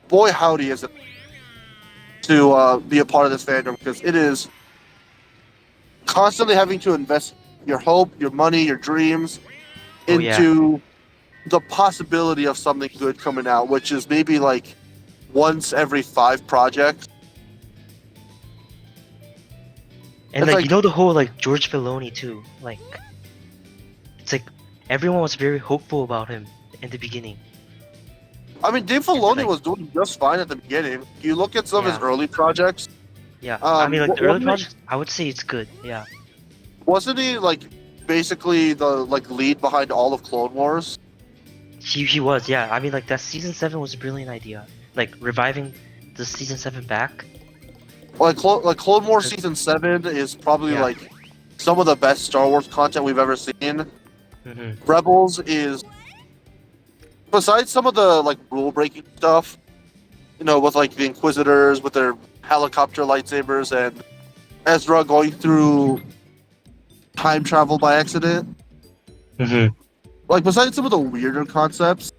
boy, howdy, is it to be a part of this fandom, because it is constantly having to invest your hope, your money, your dreams Oh yeah. into the possibility of something good coming out, which is maybe like once every 5 projects. And It's like like, you know the whole like George Filoni too. Like it's like everyone was very hopeful about him in the beginning. I mean, Dave And Filoni like was doing just fine at the beginning. You look at some of his yeah, early projects. yeah. I mean like the early Wasn't projects, I would say it's good. Yeah. wasn't he like basically the like lead behind all of Clone Wars? He was, yeah. I mean like that season 7 was a brilliant idea. Like reviving the season 7 back. Like Clone Wars Cause, season 7 is probably yeah. like some of the best Star Wars content we've ever seen. Hmm. Rebels is, besides some of the like rule breaking stuff, with like the Inquisitors with their helicopter lightsabers and Ezra going through time travel by accident. Hmm. Like, besides some of the weirder concepts,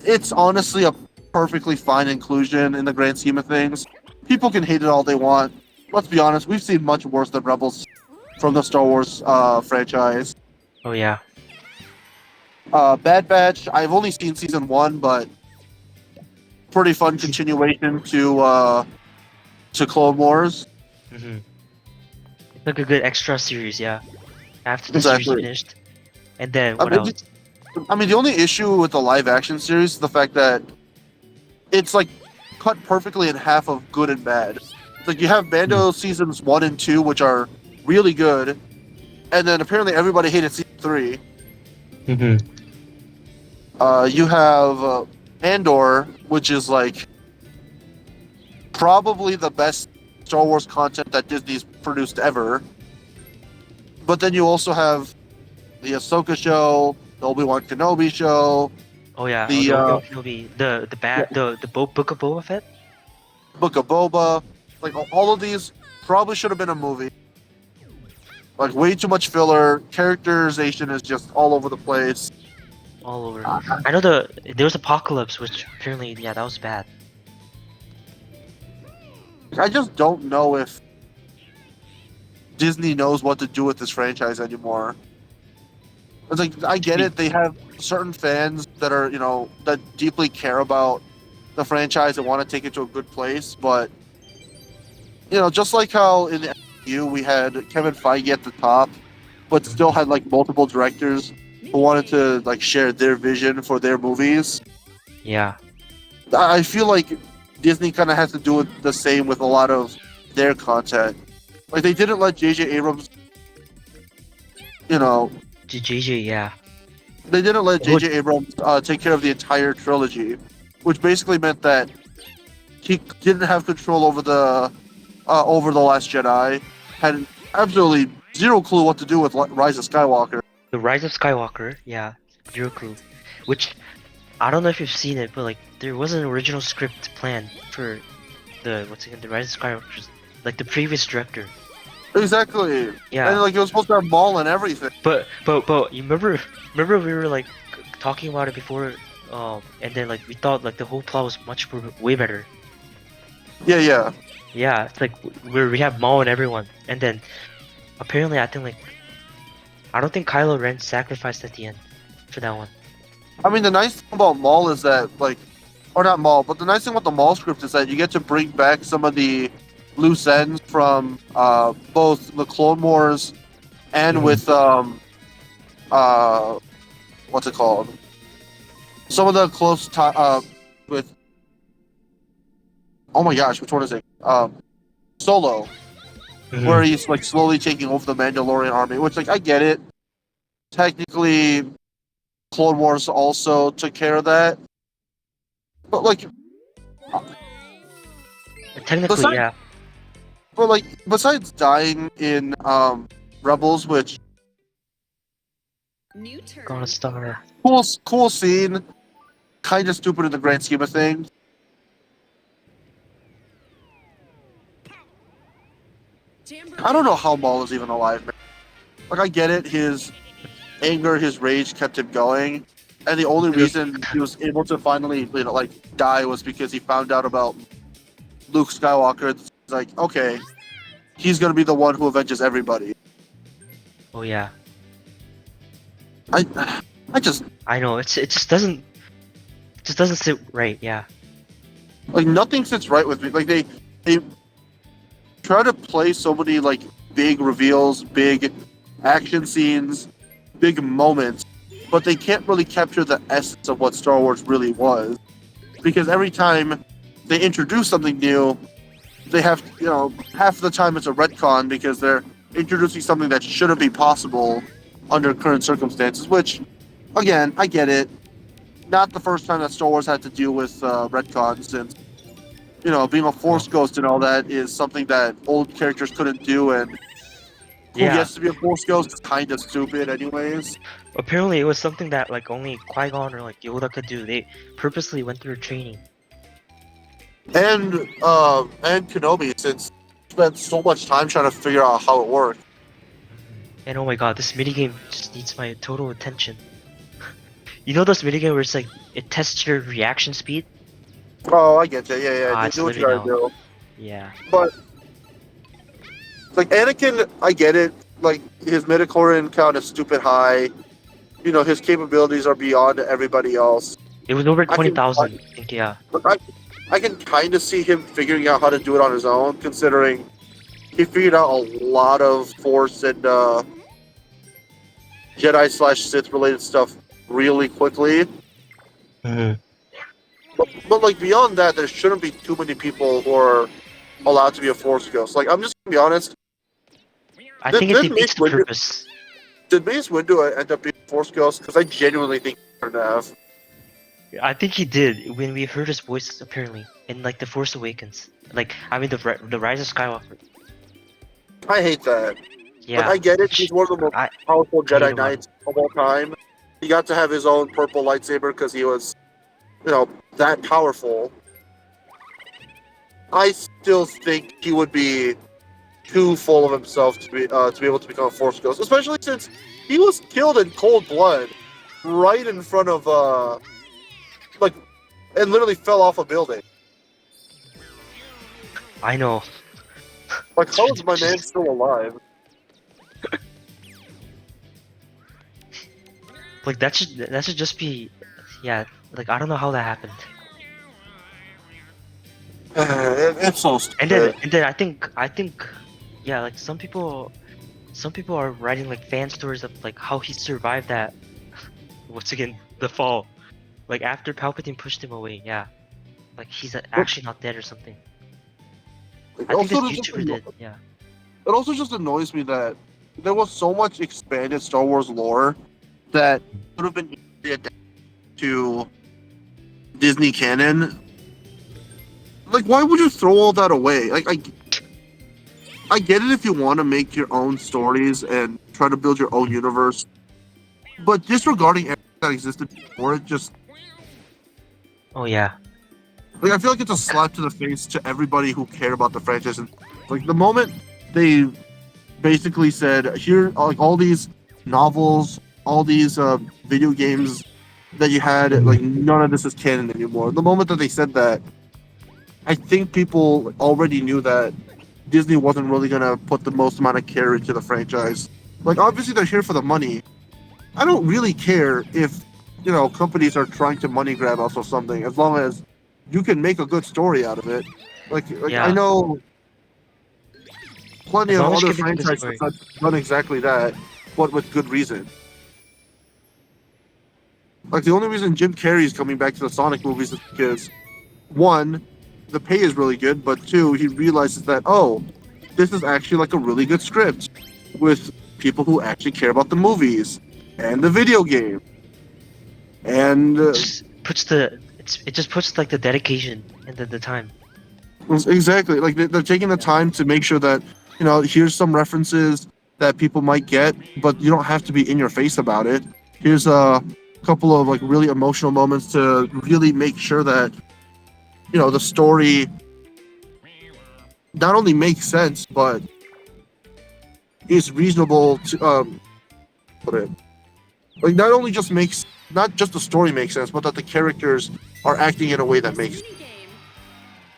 it's honestly a perfectly fine inclusion in the grand scheme of things. People can hate it all they want. Let's be honest, we've seen much worse than Rebels from the Star Wars franchise. Oh yeah. Bad Batch, I've only seen season 1, but pretty fun continuation to Clone Wars. Hmm. It's like a good extra series, yeah. After the series Exactly. finished. And then I what mean, else? the only issue with the live action series is the fact that it's like cut perfectly in half of good and bad. Like, you have Mando seasons 1 and 2, which are really good, and then apparently everybody hated season 3. Hmm. You have Andor, which is like probably the best Star Wars content that Disney's produced ever. But then you also have the Ahsoka show, the Obi-Wan Kenobi show, Oh yeah, the the Obi-Wan Kenobi, Book of Boba Fett. Book of Boba. Like, all of these probably should have been a movie. Like, way too much filler. Characterization is just all over the place. All over. I know there was Apocalypse, which apparently yeah that was bad. I just don't know if Disney knows what to do with this franchise anymore. It's like, I get it, they have certain fans that are, that deeply care about the franchise and want to take it to a good place, but, just like how in the MCU we had Kevin Feige at the top, but still had, like, multiple directors who wanted to, like, share their vision for their movies. Yeah. I feel like Disney kind of has to do it the same with a lot of their content. Like, they didn't let J.J. Abrams, JJ, yeah. they didn't let J.J. Abrams take care of the entire trilogy, which basically meant that he didn't have control over the Last Jedi, had absolutely zero clue what to do with Rise of Skywalker. The Rise of Skywalker, yeah. Zero clue. Which I don't know if you've seen it, but like there was an original script planned for the the Rise of Skywalker, like the previous director. Exactly. Yeah. And like it was supposed to have Maul and everything. But you remember we were like talking about it before, and then like we thought like the whole plot was way better. Yeah. Yeah, it's like where we have Maul and everyone, and then apparently I don't think Kylo Ren sacrificed at the end for that one. I mean, the nice thing about Maul is that, like, or not Maul, but the nice thing about the Maul script is that you get to bring back some of the loose ends from both the Clone Wars and with what's it called? Some of the with oh my gosh, which one is it? Solo, where he's like slowly taking over the Mandalorian army. Which, like, I get it. Technically, Clone Wars also took care of that, but like, Technically, besides, yeah. but like, besides dying in Rebels, which New turn. Gonna star. cool scene, kind of stupid in the grand scheme of things. I don't know how Maul is even alive, man. Like, I get it, his anger, his rage kept him going, and the only reason he was able to finally, like, die was because he found out about Luke Skywalker. It's like, okay, he's gonna be the one who avenges everybody. Oh yeah. I know it just doesn't sit right. Yeah. like, nothing sits right with me. Like, they try to play so many, like, big reveals, big action scenes, big moments, but they can't really capture the essence of what Star Wars really was. Because every time they introduce something new, they have, half the time it's a retcon because they're introducing something that shouldn't be possible under current circumstances, which, again, I get it. Not the first time that Star Wars had to deal with retcons, since, being a Force ghost and all that is something that old characters couldn't do, and who gets to be a Force ghost is kind of stupid anyways. Apparently, it was something that like only Qui-Gon or like Yoda could do. They purposely went through training. And Kenobi, since he spent so much time trying to figure out how it worked. And oh my god, this minigame just needs my total attention. You know those minigame where it's like it tests your reaction speed? Oh, I get you. Yeah. They it's do what you gotta do. Yeah. But like Anakin, I get it. Like, his midichlorian count is stupid high. His capabilities are beyond everybody else. It was over 20,000. I think, yeah. But I can kind of see him figuring out how to do it on his own, considering he figured out a lot of Force and Jedi/Sith related stuff really quickly. Mm-hmm. But like, beyond that, there shouldn't be too many people who are allowed to be a Force ghost. Like, I'm just gonna be honest. I think it defeats the purpose. Did Mace Windu end up being a Force ghost? Because I genuinely think he turned have. I think he did when we heard his voice apparently in like the Force Awakens. Like I mean the Rise of Skywalker. I hate that. Yeah. Like, I get it. He's one of the most powerful Jedi Knights of all time. He got to have his own purple lightsaber because he was, that powerful. I still think he would be too full of himself to be able to become a Force ghost, especially since he was killed in cold blood, right in front of and literally fell off a building. I know. Like, how is my man still alive? Like that should just be, yeah. Like I don't know how that happened. It's so stupid. And then I think, yeah. Like some people are writing like fan stories of like how he survived that. Once again, the fall. Like after Palpatine pushed him away, yeah. Like he's actually not dead or something. I think this YouTuber did, yeah. It also just annoys me that there was so much expanded Star Wars lore that could have been easily adapted to Disney canon. Like, why would you throw all that away? Like, I get it if you want to make your own stories and try to build your own universe, but disregarding everything that existed before it just Oh yeah. like I feel like it's a slap to the face to everybody who cared about the franchise. And like the moment they basically said, here, like all these novels, all these video games that you had, like none of this is canon anymore. The moment that they said that, I think people already knew that Disney wasn't really gonna put the most amount of care into the franchise. Like obviously they're here for the money. I don't really care if companies are trying to money grab us or something, as long as you can make a good story out of it. Like I Yeah. know plenty As of long as you other can make a good franchises story. that have done exactly that, but with good reason. Like the only reason Jim Carrey is coming back to the Sonic movies is because one, the pay is really good, but two, he realizes that this is actually like a really good script with people who actually care about the movies and the video game. And It just puts like the dedication and the time. exactly, like they're taking the time to make sure that here's some references that people might get, but you don't have to be in your face about it. Here's a couple of like really emotional moments to really make sure that the story not only makes sense but is reasonable to put it like not just the story makes sense, but that the characters are acting in a way that makes.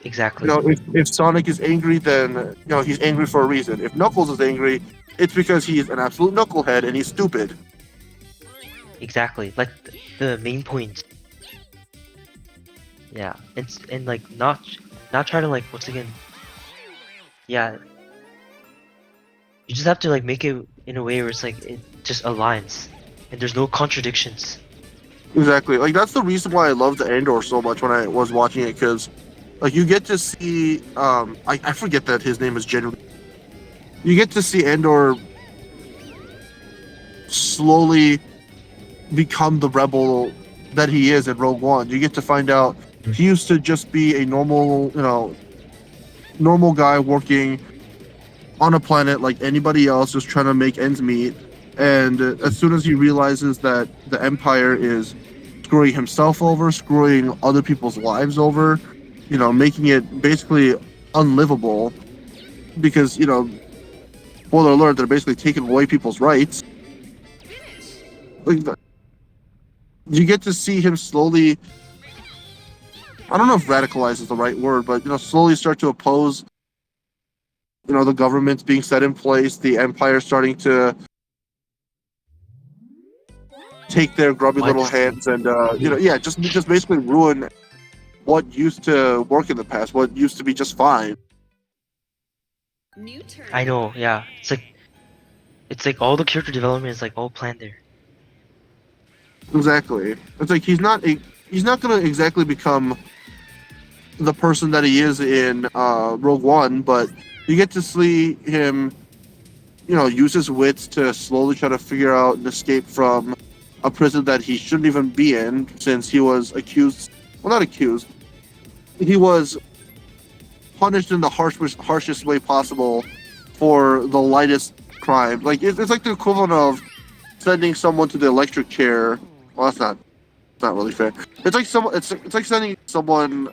Exactly. If Sonic is angry, then he's angry for a reason. If Knuckles is angry, it's because he's an absolute knucklehead and he's stupid. Exactly. Like the main points. Yeah. And like not try to like once again. Yeah. You just have to like make it in a way where it's like it just aligns and there's no contradictions. Exactly. Like that's the reason why I loved Andor so much when I was watching it, because like you get to see I forget that his name is genuinely. You get to see Andor slowly become the rebel that he is in Rogue One. You get to find out he used to just be a normal guy working on a planet like anybody else, just trying to make ends meet. And as soon as he realizes that the Empire is screwing himself over, screwing other people's lives over, making it basically unlivable, because spoiler alert, they're basically taking away people's rights. Like you get to see him slowly. I don't know if radicalize is the right word, but slowly start to oppose the government's being set in place, the empire starting to take their grubby little Wipes. hands and just basically ruin what used to work in the past, what used to be just fine. I know, yeah. It's like all the character development is like all planned there. Exactly. It's like he's not gonna exactly become the person that he is in Rogue One, but you get to see him use his wits to slowly try to figure out an escape from a prison that he shouldn't even be in, since he was accused. Well, not accused. He was punished in the harshest way possible for the lightest crime. Like it's like the equivalent of sending someone to the electric chair. Well, that's not really fair. It's like sending someone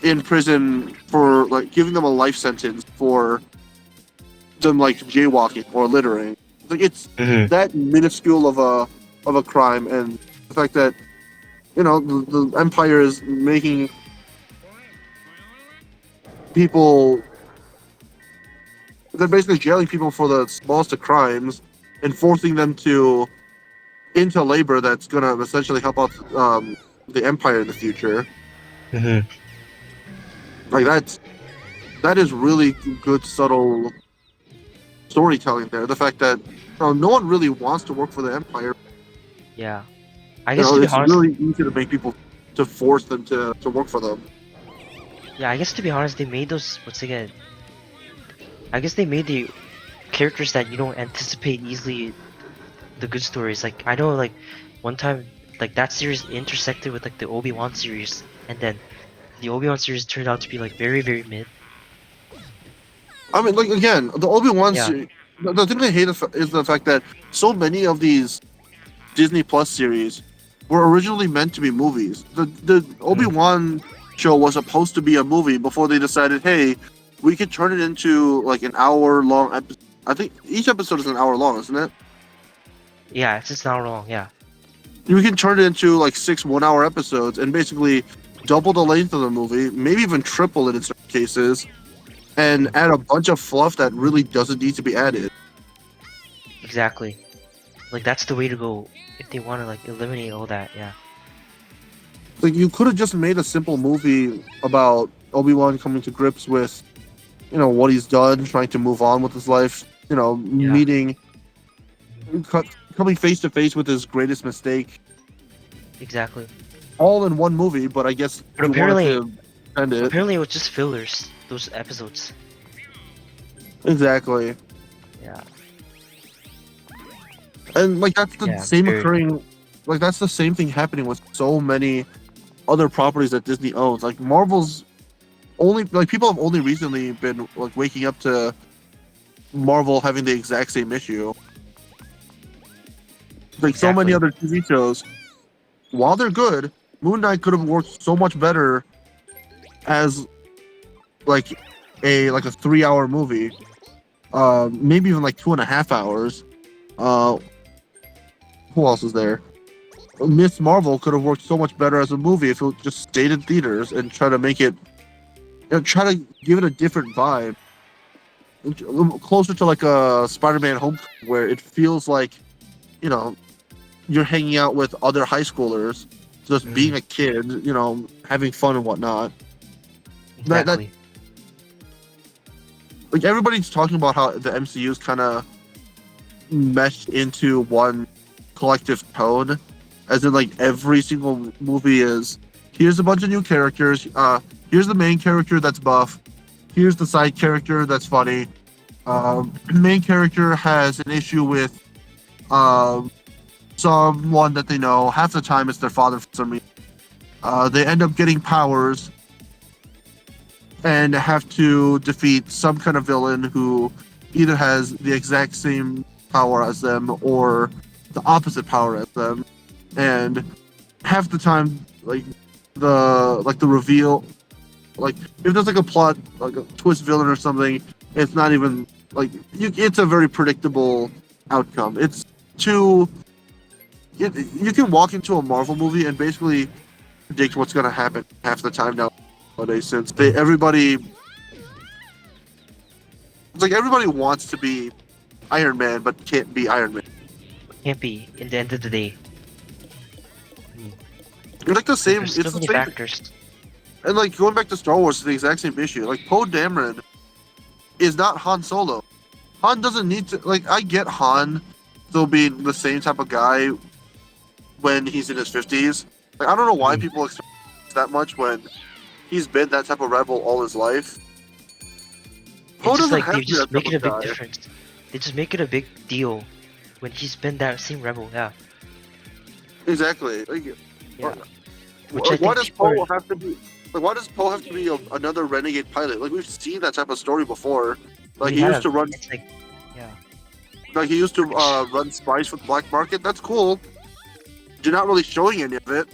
in prison for like giving them a life sentence for them like jaywalking or littering. Like it's that minuscule of a crime, and the fact that the Empire is making people, they're basically jailing people for the smallest of crimes and forcing them into labor that's gonna essentially help out the Empire in the future. Like that is really good subtle storytelling there. The fact that no one really wants to work for the Empire. Yeah. I guess to be It's honest, really easy to make people, to force them to work for them. yeah, I guess to be honest, they made those once again. I guess they made the characters that you don't anticipate easily the good stories. Like I know like one time like that series intersected with like the Obi-Wan series, and then the Obi-Wan series turned out to be like very very mid. I mean, like again, the Obi-Wan Yeah. series. The thing I hate is the fact that so many of these Disney Plus series were originally meant to be movies. The Obi-Wan show was supposed to be a movie before they decided, hey, we could turn it into like an hour long episode. I think each episode is an hour long, isn't it? Yeah, it's just not wrong. Yeah. We can turn it into like 6 1-hour episodes and basically double the length of the movie, maybe even triple it in certain cases, and add a bunch of fluff that really doesn't need to be added. Exactly. Like that's the way to go if they want to like eliminate all that. Yeah. Like you could have just made a simple movie about Obi-Wan coming to grips with, what he's done, trying to move on with his life, meeting, coming face to face with his greatest mistake, Exactly. all in one movie. But I guess But you wanted to end it. apparently it was just fillers. Those episodes. Exactly. Yeah. And like that's the same very- occurring, like that's the same thing happening with so many other properties that Disney owns. Like Marvel's only, like people have only recently been like waking up to Marvel having the exact same issue. Like so many other TV shows, while they're good, Moon Knight could have worked so much better as like a 3-hour movie, maybe even like 2.5 hours. Who else is there? Miss Marvel could have worked so much better as a movie if it just stayed in theaters and try to make it, try to give it a different vibe, closer to like a Spider-Man Homecoming, where it feels like, you're hanging out with other high schoolers, just being a kid, having fun and whatnot. Exactly. Like everybody's talking about how the MCU's kind of meshed into one collective tone, as in like every single movie is, here's a bunch of new characters, here's the main character that's buff, here's the side character that's funny, main character has an issue with someone that they know, half the time it's their father for some reason, they end up getting powers and have to defeat some kind of villain who either has the exact same power as them or the opposite power as them, and half the time the reveal, like if there's like a plot, like a twist villain or something, it's not even like it's a very predictable outcome. It's too, you can walk into a Marvel movie and basically predict what's going to happen half the time nowadays, since everybody wants to be Iron Man but can't be Iron Man. Can't be in the end of the day. It's like the same. There's It's so the many same. factors. And like going back to Star Wars, it's the exact same issue. Like Poe Dameron is not Han Solo. Han doesn't need to. Like I get Han still being the same type of guy when he's in his 50s. Like I don't know why people expect that much when he's been that type of rebel all his life. It's just like they just make it a big difference. They just make it a big deal when he's been that same rebel. Yeah. Exactly. Like, Yeah. why does Poe have to be? Like, why does Poe have to be another renegade pilot? Like we've seen that type of story before. Like he used to run. Yeah. Like he used to run spies for the black market. That's cool. You're not really showing any of it.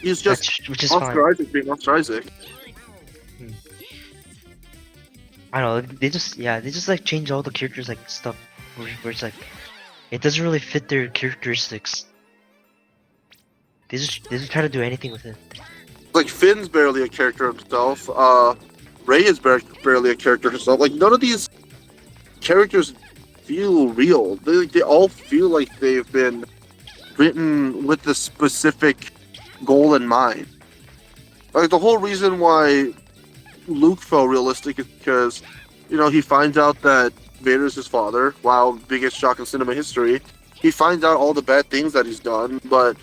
He's just which is Oscar fine. Isaac being Oscar Isaac. I don't know. They just like change all the characters like stuff where it's like it doesn't really fit their characteristics. They just try to do anything with it. Like Finn's barely a character himself. Rey is barely a character herself. Like none of these characters feel real. They all feel like they've been written with the specific goal in mind. Like the whole reason why Luke felt realistic is because, he finds out that Vader's his father. Wow, biggest shock in cinema history. He finds out all the bad things that he's done, but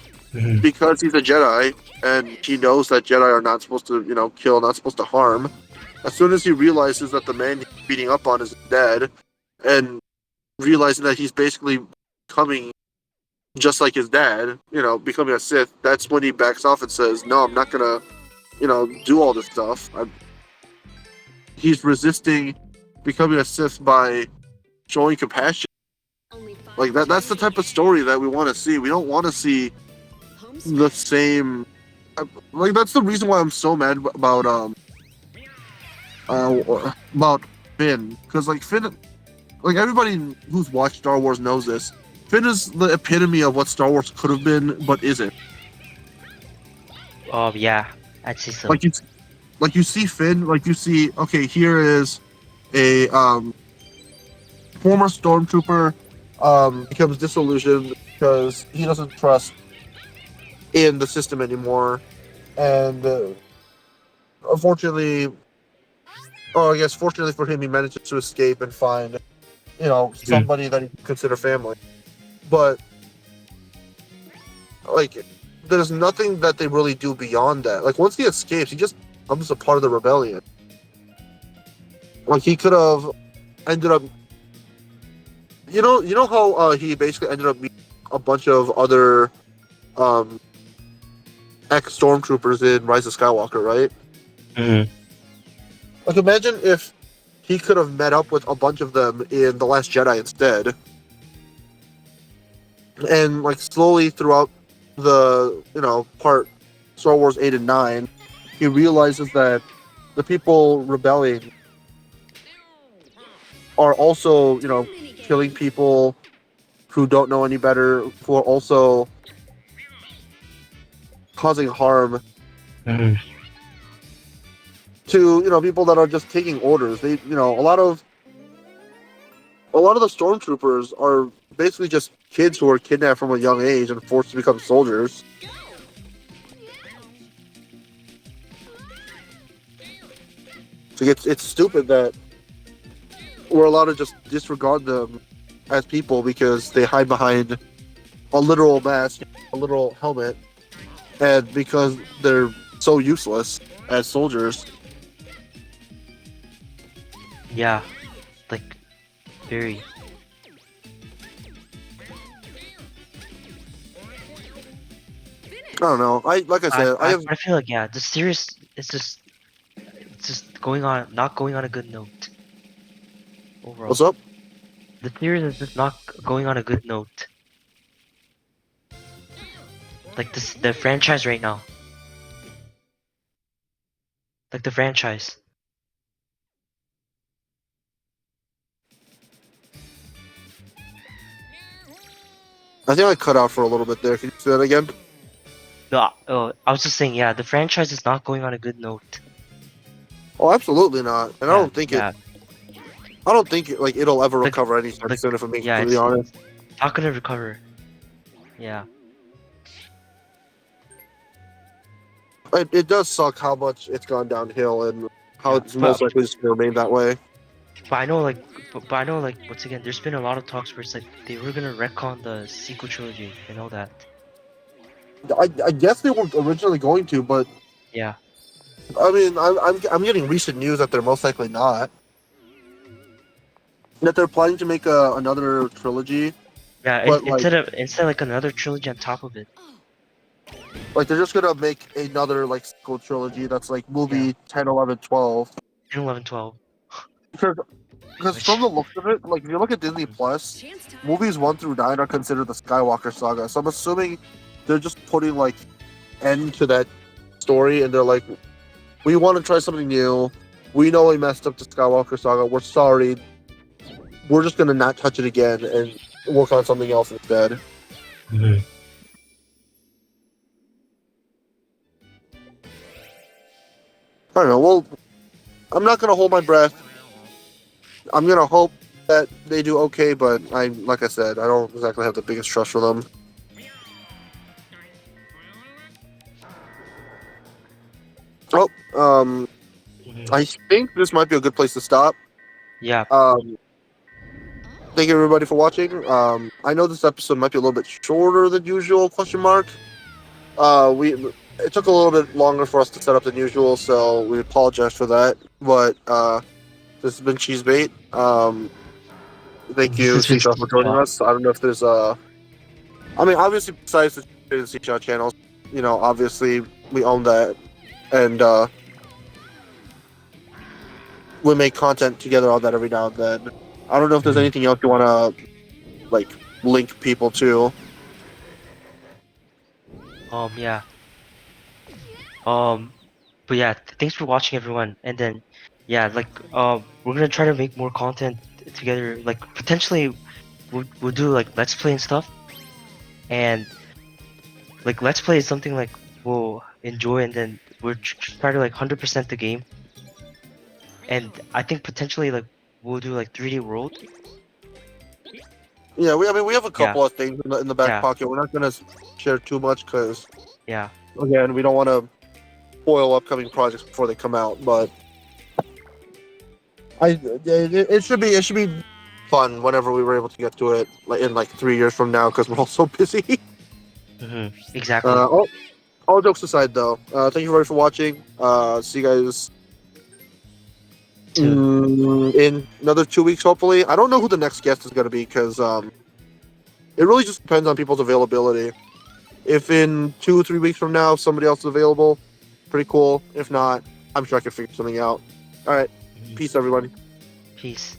because he's a Jedi and he knows that Jedi are not supposed to, kill, not supposed to harm, as soon as he realizes that the man he's beating up on is dead, and realizing that he's basically becoming just like his dad, becoming a Sith, that's when he backs off and says, no, I'm not gonna, do all this stuff. He's resisting becoming a Sith by showing compassion. Like that's the type of story that we want to see. We don't want to see the same. Like that's the reason why I'm so mad about Finn, because like Finn, like everybody who's watched Star Wars knows this. Finn is the epitome of what Star Wars could have been, but isn't. Oh yeah, I'd say so. Like you see Finn, like you see, okay, here is a former stormtrooper becomes disillusioned because he doesn't trust in the system anymore, and unfortunately, or I guess fortunately for him, he manages to escape and find, somebody that he can consider family. But like, there's nothing that they really do beyond that. Like once he escapes, he just becomes a part of the rebellion. Like he could have ended up, you know how he basically ended up meeting a bunch of other ex stormtroopers in Rise of Skywalker, right? Mm-hmm. Like imagine if he could have met up with a bunch of them in The Last Jedi instead, and like slowly throughout the part Star Wars 8 and 9, he realizes that the people rebelling are also killing people who don't know any better, who are also causing harm Mm-hmm. to people that are just taking orders. They a lot of the stormtroopers are basically just kids who are kidnapped from a young age and forced to become soldiers. So it's stupid that we're allowed to just disregard them as people because they hide behind a literal mask, a literal helmet, and because they're so useless as soldiers. Yeah, like very. I don't know. Like I said, I feel like yeah, the series is just going on not going on a good note overall. What's up? The series is just not going on a good note. Like the franchise right now. Like the franchise. I think I cut out for a little bit there. Can you say that again? No, I was just saying, yeah, the franchise is not going on a good note. Oh, absolutely not. And Yeah, I don't think yeah, like it'll ever like, recover anytime like, soon. If I'm being yeah, completely honest, it's not gonna recover. Yeah, it does suck how much it's gone downhill and how yeah, it's most likely just going to remain that way. but I know, like, but I know, like, once again, there's been a lot of talks where it's like they were gonna retcon the sequel trilogy. I know that. I guess they were originally going to, but Yeah, I mean, I'm getting recent news that they're most likely not. That they're planning to make another trilogy, yeah. but like Instead like another trilogy on top of it. they're just gonna make another like sequel trilogy that's like movie Yeah, 10, 11, 12. 10, 11, 12. Because Which, from the looks of it, like if you look at Disney Plus, movies 1 through 9 are considered the Skywalker saga. So I'm assuming they're just putting like end to that story, and they're like, we want to try something new. We know we messed up the Skywalker saga. We're sorry. We're just gonna not touch it again and work on something else instead. Mhm. I don't know. Well, I'm not gonna hold my breath. I'm gonna hope that they do okay, but like I said, I don't exactly have the biggest trust for them. Oh, Mhm. I think this might be a good place to stop. Yeah, Thank you everybody for watching. I know this episode might be a little bit shorter than usual. Question mark. It took a little bit longer for us to set up than usual, so we apologize for that. But this has been Cheesebait. Thank this you, has been Seashaw, for joining Seashaw. us. I don't know if there's I mean, obviously, besides the Cheesebait and Seashaw channels, obviously we own that, and we make content together on that every now and then. I don't know if there's Mhm. anything else you want to like link people to. Yeah. But yeah, thanks for watching, everyone. And then, yeah, like, we're gonna try to make more content together. Like, potentially, we'll do like let's play and stuff. And like, let's play is something like we'll enjoy, and then we'll try to like 100% the game. And I think potentially like we'll do like 3D World. Yeah, we have a Yeah, couple of things in the back yeah, pocket. We're not gonna share too much because yeah. again, we don't want to spoil upcoming projects before they come out. But it should be fun whenever we were able to get to it, like in like 3 years from now, because we're all so busy. Exactly. uh, all jokes aside, though, thank you very much for watching. See you guys in another 2 weeks, hopefully. I don't know who the next guest is going to be because it really just depends on people's availability. If in 2 or 3 weeks from now somebody else is available, pretty cool. If not, I'm sure I can figure something out. All right, peace, everyone. Peace.